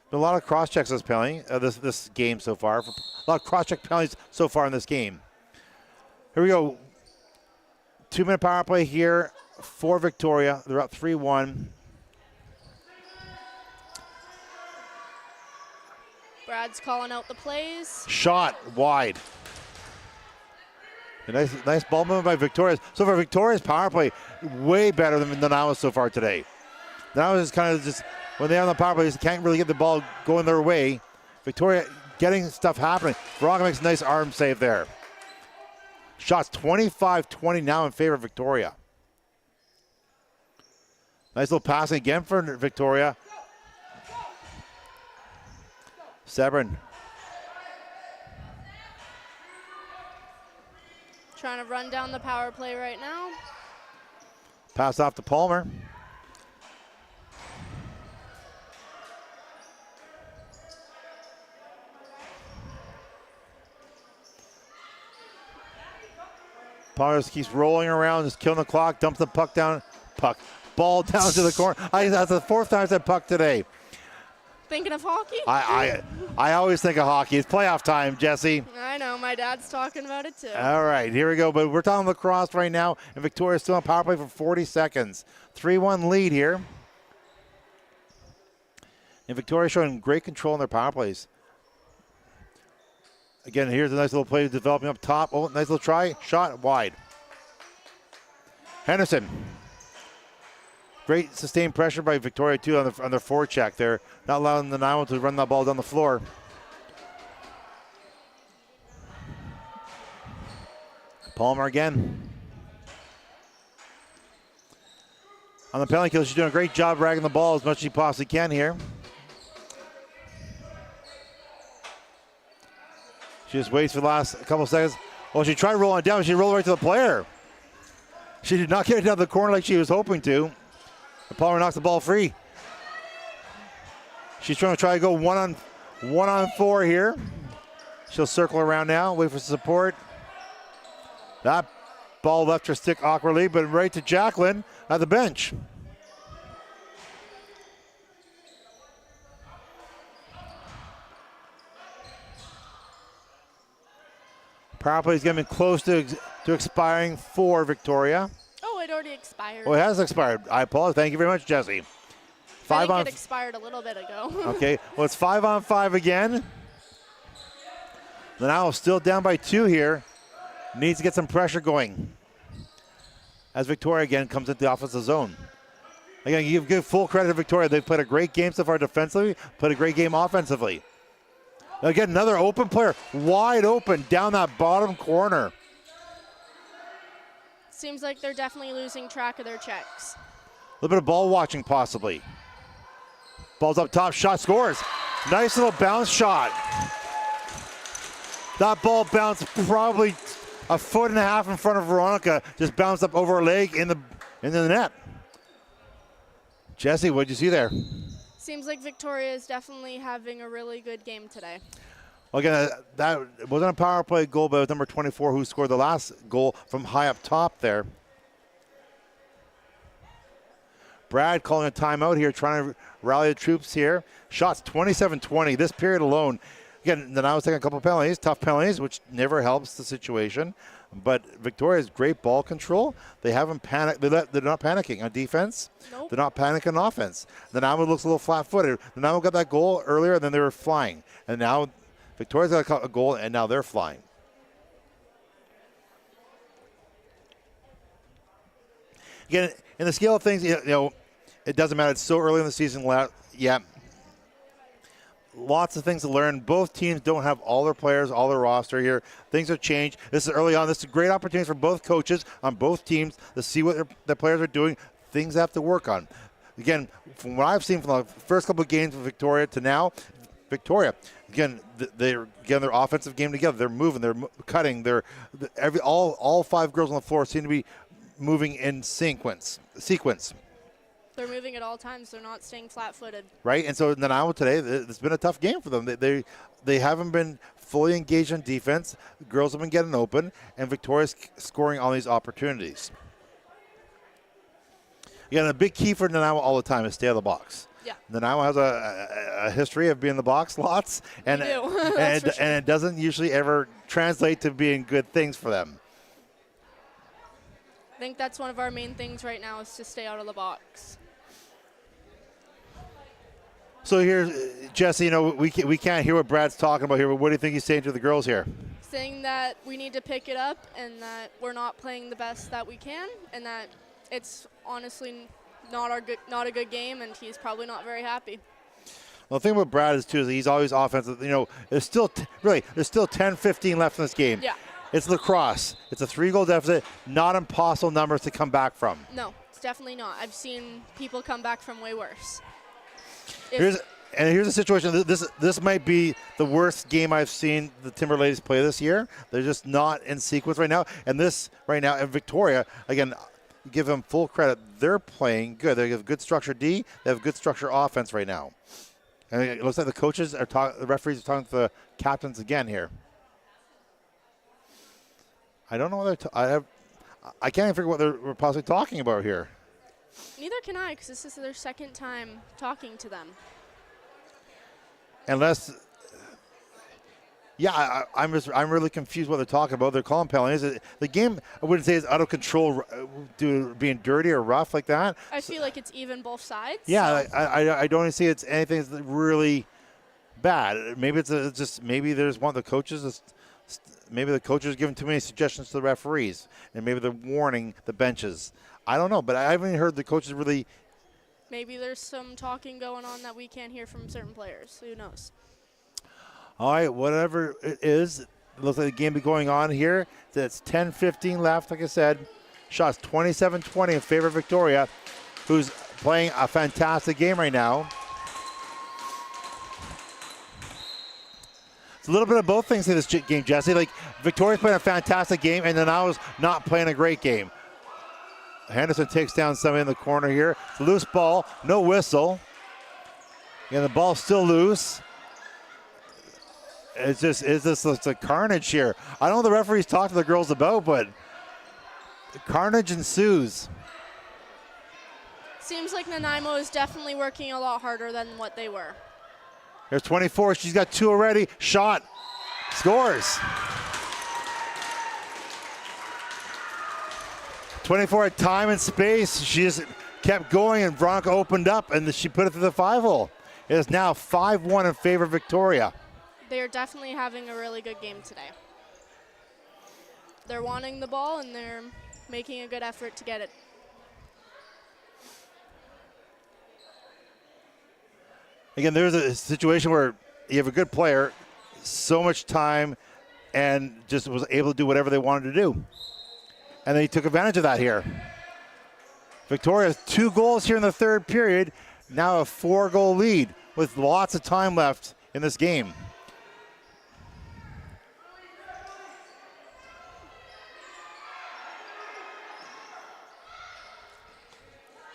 Been a lot of cross checks this penalty, this game so far. A lot of cross check penalties so far in this game. Here we go. 2-minute power play here for Victoria. They're up 3-1. Brad's calling out the plays. Shot wide. A nice ball movement by Victoria. So for Victoria's power play, way better than Nanaimo so far today. Nanaimo is kind of just, when they're on the power play, they can't really get the ball going their way. Victoria getting stuff happening. Veronica makes a nice arm save there. Shots 25-20 now in favor of Victoria. Nice little passing again for Victoria. Sebring. Trying to run down the power play right now. Pass off to Palmer. Palmer just keeps rolling around, just killing the clock, dumps the puck down. Ball down to the corner. That's the 4th time I said puck today. Thinking of hockey? I always think of hockey. It's playoff time, Jesse. I know. My dad's talking about it too. All right, here we go. But we're talking lacrosse right now, and Victoria's still on power play for 40 seconds. 3-1 lead here. And Victoria showing great control in their power plays. Again, here's a nice little play developing up top. Oh, nice little try. Shot wide. Henderson. Great sustained pressure by Victoria, too, on their forecheck there. Not allowing the Nanaimo to run that ball down the floor. Palmer again. On the penalty kill, she's doing a great job ragging the ball as much as she possibly can here. She just waits for the last couple of seconds. Well, she tried rolling it down. She rolled right to the player. She did not get it down the corner like she was hoping to. And Palmer knocks the ball free. She's trying to go one on four here. She'll circle around now, wait for support. That ball left her stick awkwardly, but right to Jacqueline at the bench. Power play is getting close to expiring for Victoria. Oh, it already expired. Oh, it has expired. I apologize. Thank you very much, Jesse. I think it expired a little bit ago. Okay, well, it's 5-on-5 again. Nanaimo still down by 2 here. Needs to get some pressure going. As Victoria again comes into the offensive zone. Again, you give full credit to Victoria. They've played a great game so far defensively, played a great game offensively. Again, another open player, wide open down that bottom corner. Seems like they're definitely losing track of their checks. A little bit of ball watching possibly. Ball's up top, shot scores. Nice little bounce shot. That ball bounced probably a foot and a half in front of Veronica. Just bounced up over her leg into the net. Jesse, what did you see there? Seems like Victoria is definitely having a really good game today. Well, again, that wasn't a power play goal, but it was number 24 who scored the last goal from high up top there. Brad calling a timeout here, trying to rally the troops here. Shots 27-20 this period alone. Again, then I was taking a couple penalties, tough penalties, which never helps the situation. But Victoria's great ball control. They haven't panicked. They're not panicking on defense. Nope. They're not panicking on offense. Nanaimo looks a little flat-footed. Nanaimo got that goal earlier, and then they were flying. And now Victoria's got a goal, and now they're flying. Again, in the scale of things, you know, it doesn't matter. It's so early in the season. Yeah. Lots of things to learn. Both teams don't have all their players, all their roster here. Things have changed. This is early on. This is a great opportunity for both coaches on both teams to see what their players are doing. Things they have to work on. Again, from what I've seen from the first couple of games with Victoria to now, Victoria, again, they're getting their offensive game together. They're moving. They're cutting. All 5 girls on the floor seem to be moving in sequence. They're moving at all times. They're not staying flat-footed. Right, and so Nanaimo today, it's been a tough game for them. They haven't been fully engaged on defense. The girls have been getting open, and Victoria's scoring all these opportunities. Again, a big key for Nanaimo all the time is stay out of the box. Yeah. Nanaimo has a history of being in the box lots, and it doesn't usually ever translate to being good things for them. I think that's one of our main things right now is to stay out of the box. So here, Jesse, you know, we can't hear what Brad's talking about here, but what do you think he's saying to the girls here? Saying that we need to pick it up and that we're not playing the best that we can and that it's honestly not a good game and he's probably not very happy. Well, the thing about Brad is, too, is he's always offensive. You know, there's still 10-15 left in this game. Yeah. It's Lacrosse. It's a 3-goal deficit, not impossible numbers to come back from. No, it's definitely not. I've seen people come back from way worse. Here's the situation. This might be the worst game I've seen the Timberladies play this year. They're just not in sequence right now. And Victoria, again, give them full credit. They're playing good. They have good structure D. They have good structure offense right now. And it looks like the referees are talking to the captains again here. I don't know what I can't even figure what they're possibly talking about here. Neither can I, because this is their second time talking to them. Unless, I'm really confused what they're talking about. They're calling penalties. The game, I wouldn't say is out of control due to being dirty or rough like that. I feel like it's even both sides. Yeah, so. I don't see it's anything that's really bad. Maybe maybe there's one of the coaches. Maybe the coaches are giving too many suggestions to the referees, and maybe they're warning the benches. I don't know, but I haven't heard the coaches really. Maybe there's some talking going on that we can't hear from certain players. Who knows? All right, whatever it is, It looks like the game be going on here. It's 10:15 left, like I said. Shots 27-20 in favor of Victoria, who's playing a fantastic game right now. It's a little bit of both things in this game, Jesse. Like, Victoria's playing a fantastic game, and Nanaimo's not playing a great game. Henderson takes down somebody in the corner here. It's a loose ball, no whistle. And the ball's still loose. It's a carnage here. I don't know what the referees talked to the girls about, but carnage ensues. Seems like Nanaimo is definitely working a lot harder than what they were. Here's 24. She's got 2 already. Shot. Scores. 24 at time and space. She just kept going, and Veronica opened up, and she put it through the 5-hole. It is now 5-1 in favor of Victoria. They're definitely having a really good game today. They're wanting the ball, and they're making a good effort to get it. Again, there's a situation where you have a good player, so much time, and just was able to do whatever they wanted to do. And they took advantage of that here. Victoria has 2 goals here in the third period, now a 4-goal lead with lots of time left in this game.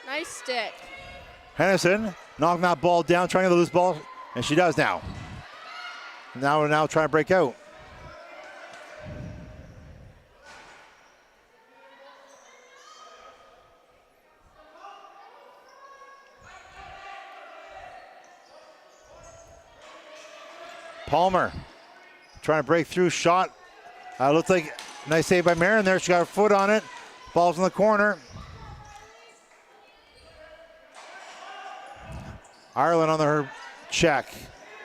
Nice stick. Henderson knocking that ball down, trying to get the loose ball, and she does now. Now trying to break out. Palmer trying to break through, shot. Looks like a nice save by Marin there. She got her foot on it. Ball's in the corner. Ireland on her check.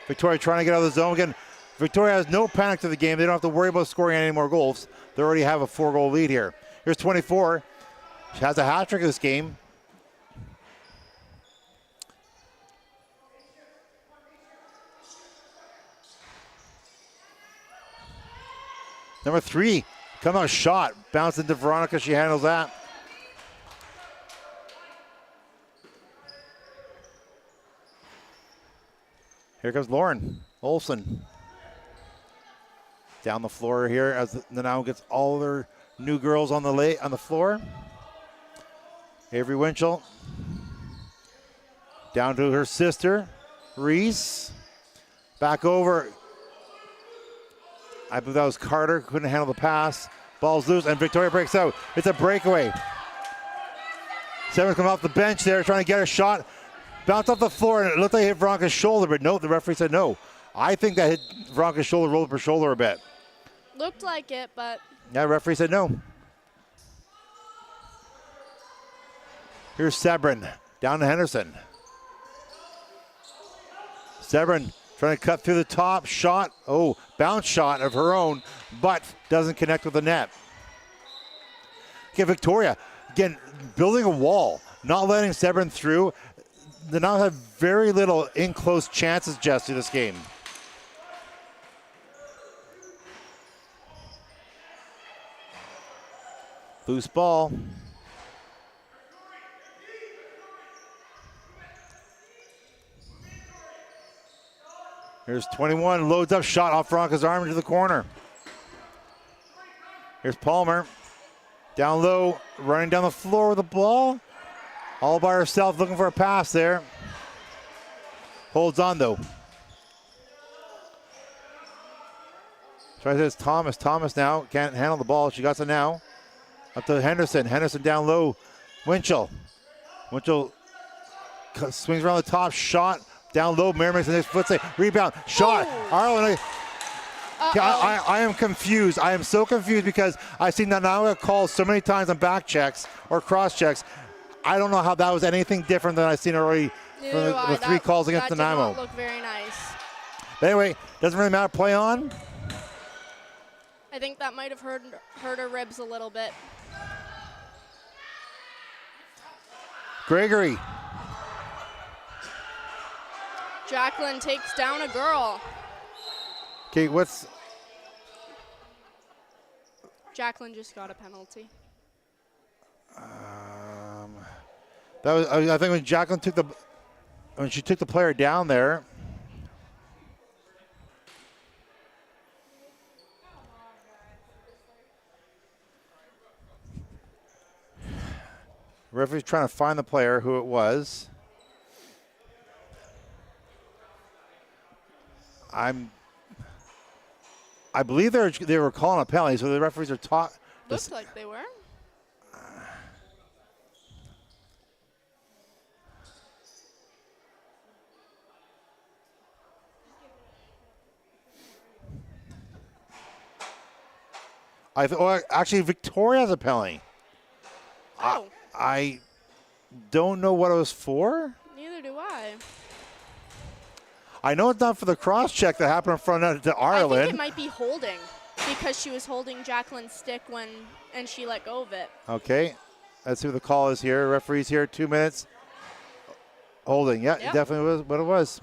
Victoria trying to get out of the zone again. Victoria has no panic to the game. They don't have to worry about scoring any more goals. They already have a 4-goal lead here. Here's 24. She has a hat trick this game. Number 3, come out shot. Bounce into Veronica. She handles that. Here comes Lauren Olsen. Down the floor here as Nanaimo gets all their new girls on the floor. Avery Winchell. Down to her sister, Reese. Back over. I believe that was Carter. Couldn't handle the pass. Ball's loose, and Victoria breaks out. It's a breakaway. Severn coming off the bench there, trying to get a shot. Bounced off the floor, and it looked like it hit Veronica's shoulder, but no, the referee said no. I think that hit Veronica's shoulder, rolled up her shoulder a bit. Looked like it, but... Yeah, the referee said no. Here's Sebrin, down to Henderson. Sebrin trying to cut through the top, shot. Oh, bounce shot of her own, but doesn't connect with the net. Okay, Victoria, again, building a wall, not letting Sebrin through. They now have very little in-close chances, Jesse, this game. Loose ball. Here's 21, loads up, shot off Veronica's arm into the corner. Here's Palmer, down low, running down the floor with the ball. All by herself, looking for a pass there. Holds on though. Tries this Thomas. Thomas now can't handle the ball. She got it now. Up to Henderson. Henderson down low. Winchell. Winchell swings around the top. Shot down low. Mary makes the next foot save. Rebound. Shot. Ireland. I am confused. I am so confused because I've seen Nanaimo calls so many times on back checks or cross checks. I don't know how that was anything different than I've seen already from the 3 calls against Nanaimo. That did not look very nice. But anyway, doesn't really matter. Play on. I think that might have hurt her ribs a little bit. Gregory. Jacqueline takes down a girl. Okay, what's Jacqueline just got a penalty. That was, I think when Jacqueline when she took the player down there. Referee's trying to find the player, who it was. I believe they were calling a penalty, so the referees are Looks like they were. Actually, Victoria has a penalty. Oh. I don't know what it was for. Neither do I. I know it's not for the cross check that happened in front of Ireland. I think it might be holding because she was holding Jacqueline's stick and she let go of it. Okay. Let's see what the call is here. Referee's here, 2 minutes. Holding. Yeah, Yep. It definitely was what it was.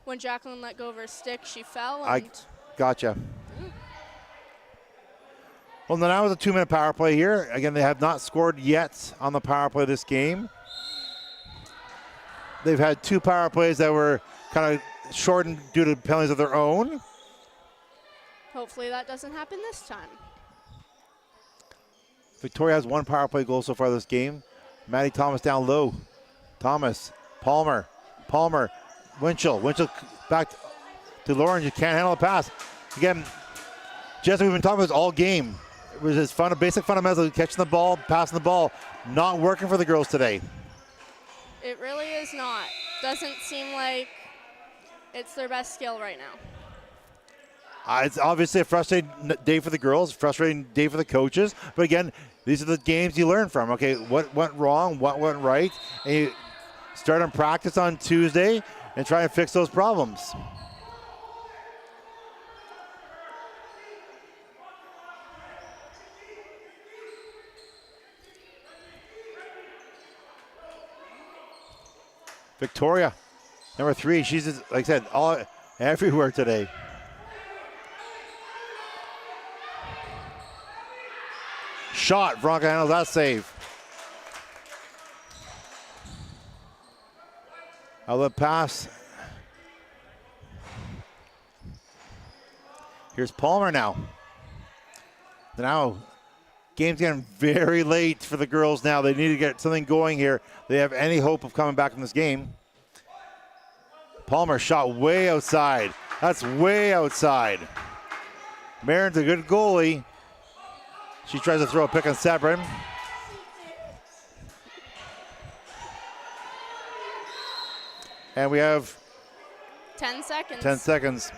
When Jacqueline let go of her stick, she fell. I gotcha. Well, now it's a 2-minute power play here. Again, they have not scored yet on the power play this game. They've had 2 power plays that were kind of shortened due to penalties of their own. Hopefully that doesn't happen this time. Victoria has 1 power play goal so far this game. Maddie Thomas down low. Thomas, Palmer, Winchell back to Lauren. You can't handle the pass. Again, Jesse, we've been talking about this all game. It was just basic fundamentals, catching the ball, passing the ball, not working for the girls today. It really is not. Doesn't seem like it's their best skill right now. It's obviously a frustrating day for the girls, frustrating day for the coaches. But again, these are the games you learn from. Okay, what went wrong, what went right, and you start on practice on Tuesday and try and fix those problems. Victoria, number 3. She's just, like I said, everywhere today. Shot, Veronica handles that save. Outlet pass. Here's Palmer now. Now, game's getting very late for the girls now. They need to get something going here. They have any hope of coming back from this game. Palmer shot way outside. That's way outside. Marin's a good goalie. She tries to throw a pick on Sabrin. And we have 10 seconds. 10 seconds.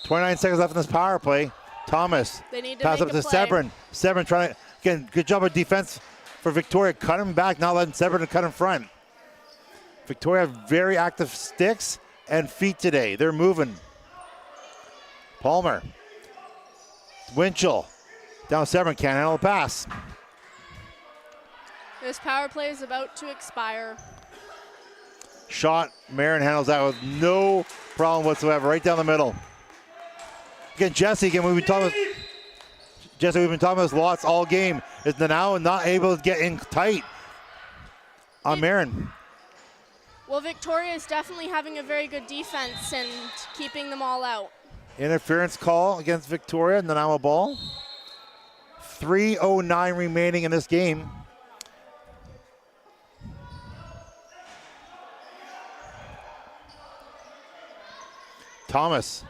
29 seconds left in this power play. Thomas. They need to pass make up a to play. Sabrin. Sabrin trying to, again, good job of defense for Victoria. Cut him back, not letting Sabrin cut in front. Victoria have very active sticks and feet today. They're moving. Palmer. Winchell. Down Sabrin, can't handle the pass. This power play is about to expire. Shot, Marin handles that with no problem whatsoever, right down the middle. Again, Jesse, we've been talking about this lots all game. Is Nanaimo not able to get in tight on Marin? Well, Victoria is definitely having a very good defense and keeping them all out. Interference call against Victoria, Nanaimo ball. 3:09 remaining in this game. Thomas.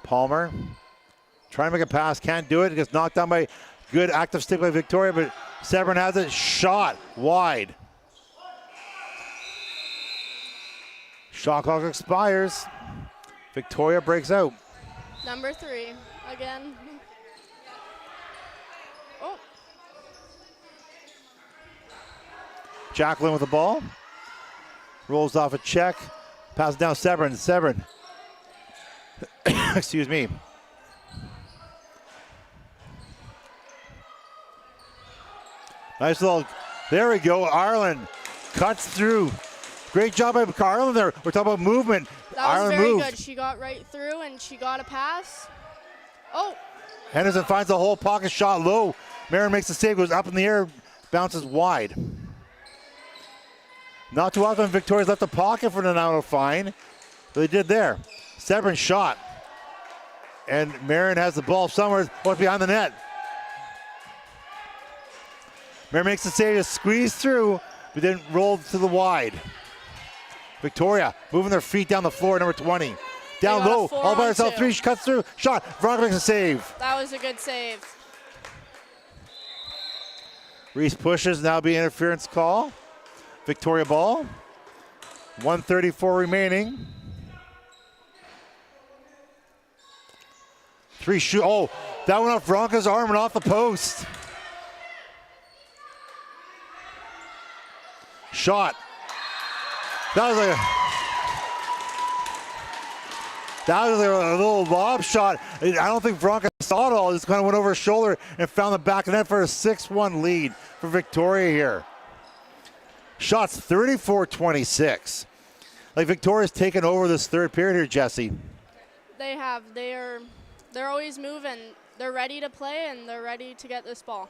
Palmer trying to make a pass, can't do it. It gets knocked down by good active stick by Victoria, but Sabrin has it. Shot wide. Shot clock expires. Victoria breaks out. Number 3 again. Oh. Jacqueline with the ball. Rolls off a check. Passes down Sabrin. Sabrin. Excuse me. Nice little, there we go. Ireland cuts through. Great job by Ireland there. We're talking about movement. That was Ireland very moved. good. She got right through and she got a pass. Oh, Henderson finds the hole, pocket shot low. Marin makes the save, goes up in the air, bounces wide. Not too often Victoria's left the pocket for Nanaimo to find. But they did there. Severin shot. And Marin has the ball somewhere. What's behind the net? Marin makes the save to squeeze through, but then rolled to the wide. Victoria moving their feet down the floor, number 20. Down low, all by herself, 3, she cuts through, shot. Veronica makes a save. that was a good save. Reese pushes, now be interference call. Victoria ball. 1:34 remaining. 3 shoot. Oh, that went off Veronica's arm and off the post. Shot. That was like a little lob shot. I don't think Veronica saw it all. Just kind of went over her shoulder and found the back of the net for a 6-1 lead for Victoria here. Shots 34-26. Like Victoria's taken over this third period here, Jesse. They have. They're always moving. They're ready to play and they're ready to get this ball.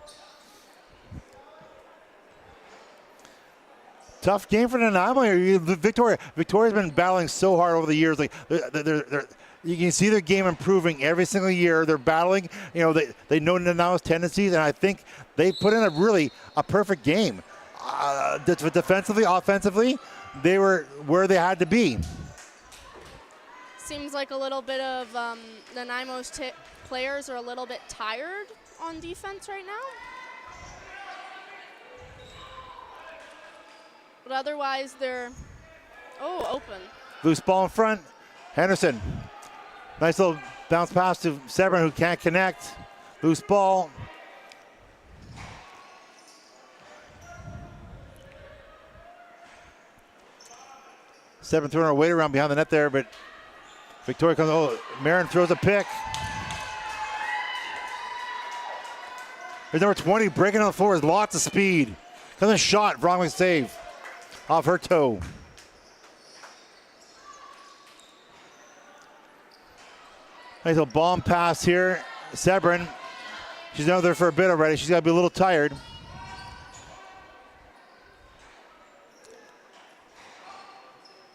Tough game for Nanaimo here. Victoria's been battling so hard over the years. Like you can see their game improving every single year. They're battling. You know, they know Nanaimo's tendencies, and I think they put in a perfect game. Defensively, offensively, they were where they had to be. Seems like a little bit of Nanaimo's players are a little bit tired on defense right now. But otherwise, they're, open. Loose ball in front. Henderson. Nice little bounce pass to Severin, who can't connect. Loose ball. Severin throwing her weight around behind the net there, but Victoria comes. Marin throws a pick. There's number 20 breaking on the floor with lots of speed. Comes a shot. Wrong save. Off her toe. Nice little bomb pass here. Severin. She's out there for a bit already. She's got to be a little tired.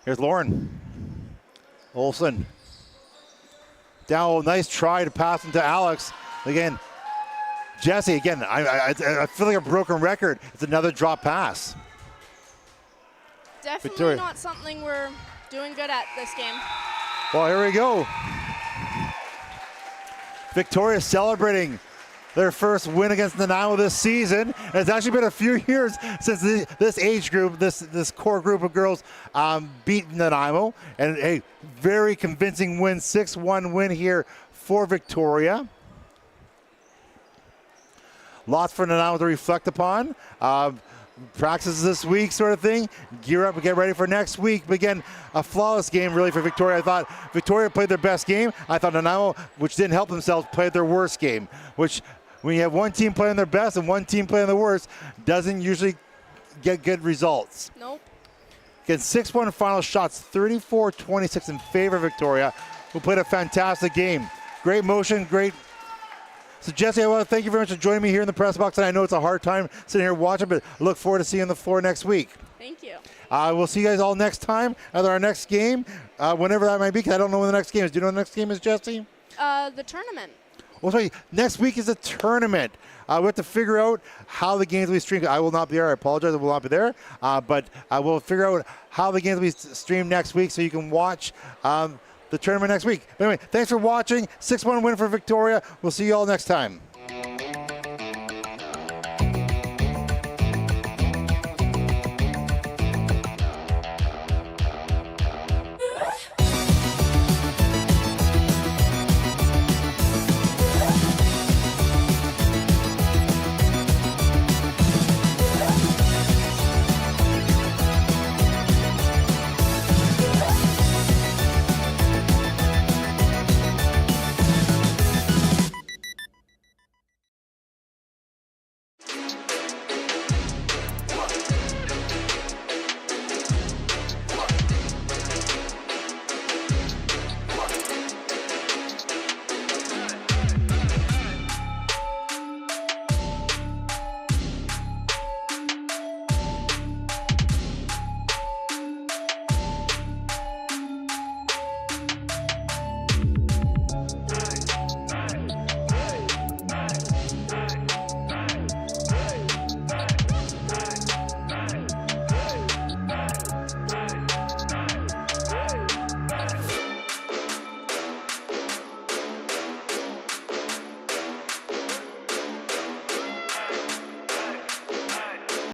Here's Lauren. Olsen. Down. Nice try to pass into Alex. Again, Jesse, again, I feel like a broken record. It's another drop pass. Definitely Victoria. not something we're doing good at this game. Well, here we go. Victoria celebrating their first win against Nanaimo this season. It's actually been a few years since this age group, this core group of girls beat Nanaimo. And a very convincing win, 6-1 win here for Victoria. Lots for Nanaimo to reflect upon. Practices this week sort of thing. Gear up and get ready for next week. But again, a flawless game really for Victoria. I thought Victoria played their best game. I thought Nanaimo, which didn't help themselves, played their worst game. Which, when you have one team playing their best and one team playing their worst, doesn't usually get good results. Nope. Again, 6-1 final shots, 34-26 in favor of Victoria, who played a fantastic game. Great motion, great. So, Jesse, I want to thank you very much for joining me here in the press box. And I know it's a hard time sitting here watching, but I look forward to seeing you on the floor next week. Thank you. We'll see you guys all next time at our next game, whenever that might be, because I don't know when the next game is. Do you know when the next game is, Jesse? The tournament. Well, sorry, next week is a tournament. We have to figure out how the games will be streamed. I will not be there. I apologize. I will not be there. But I will figure out how the games will be streamed next week so you can watch the tournament next week. But anyway, thanks for watching. 6-1 win for Victoria. We'll see you all next time.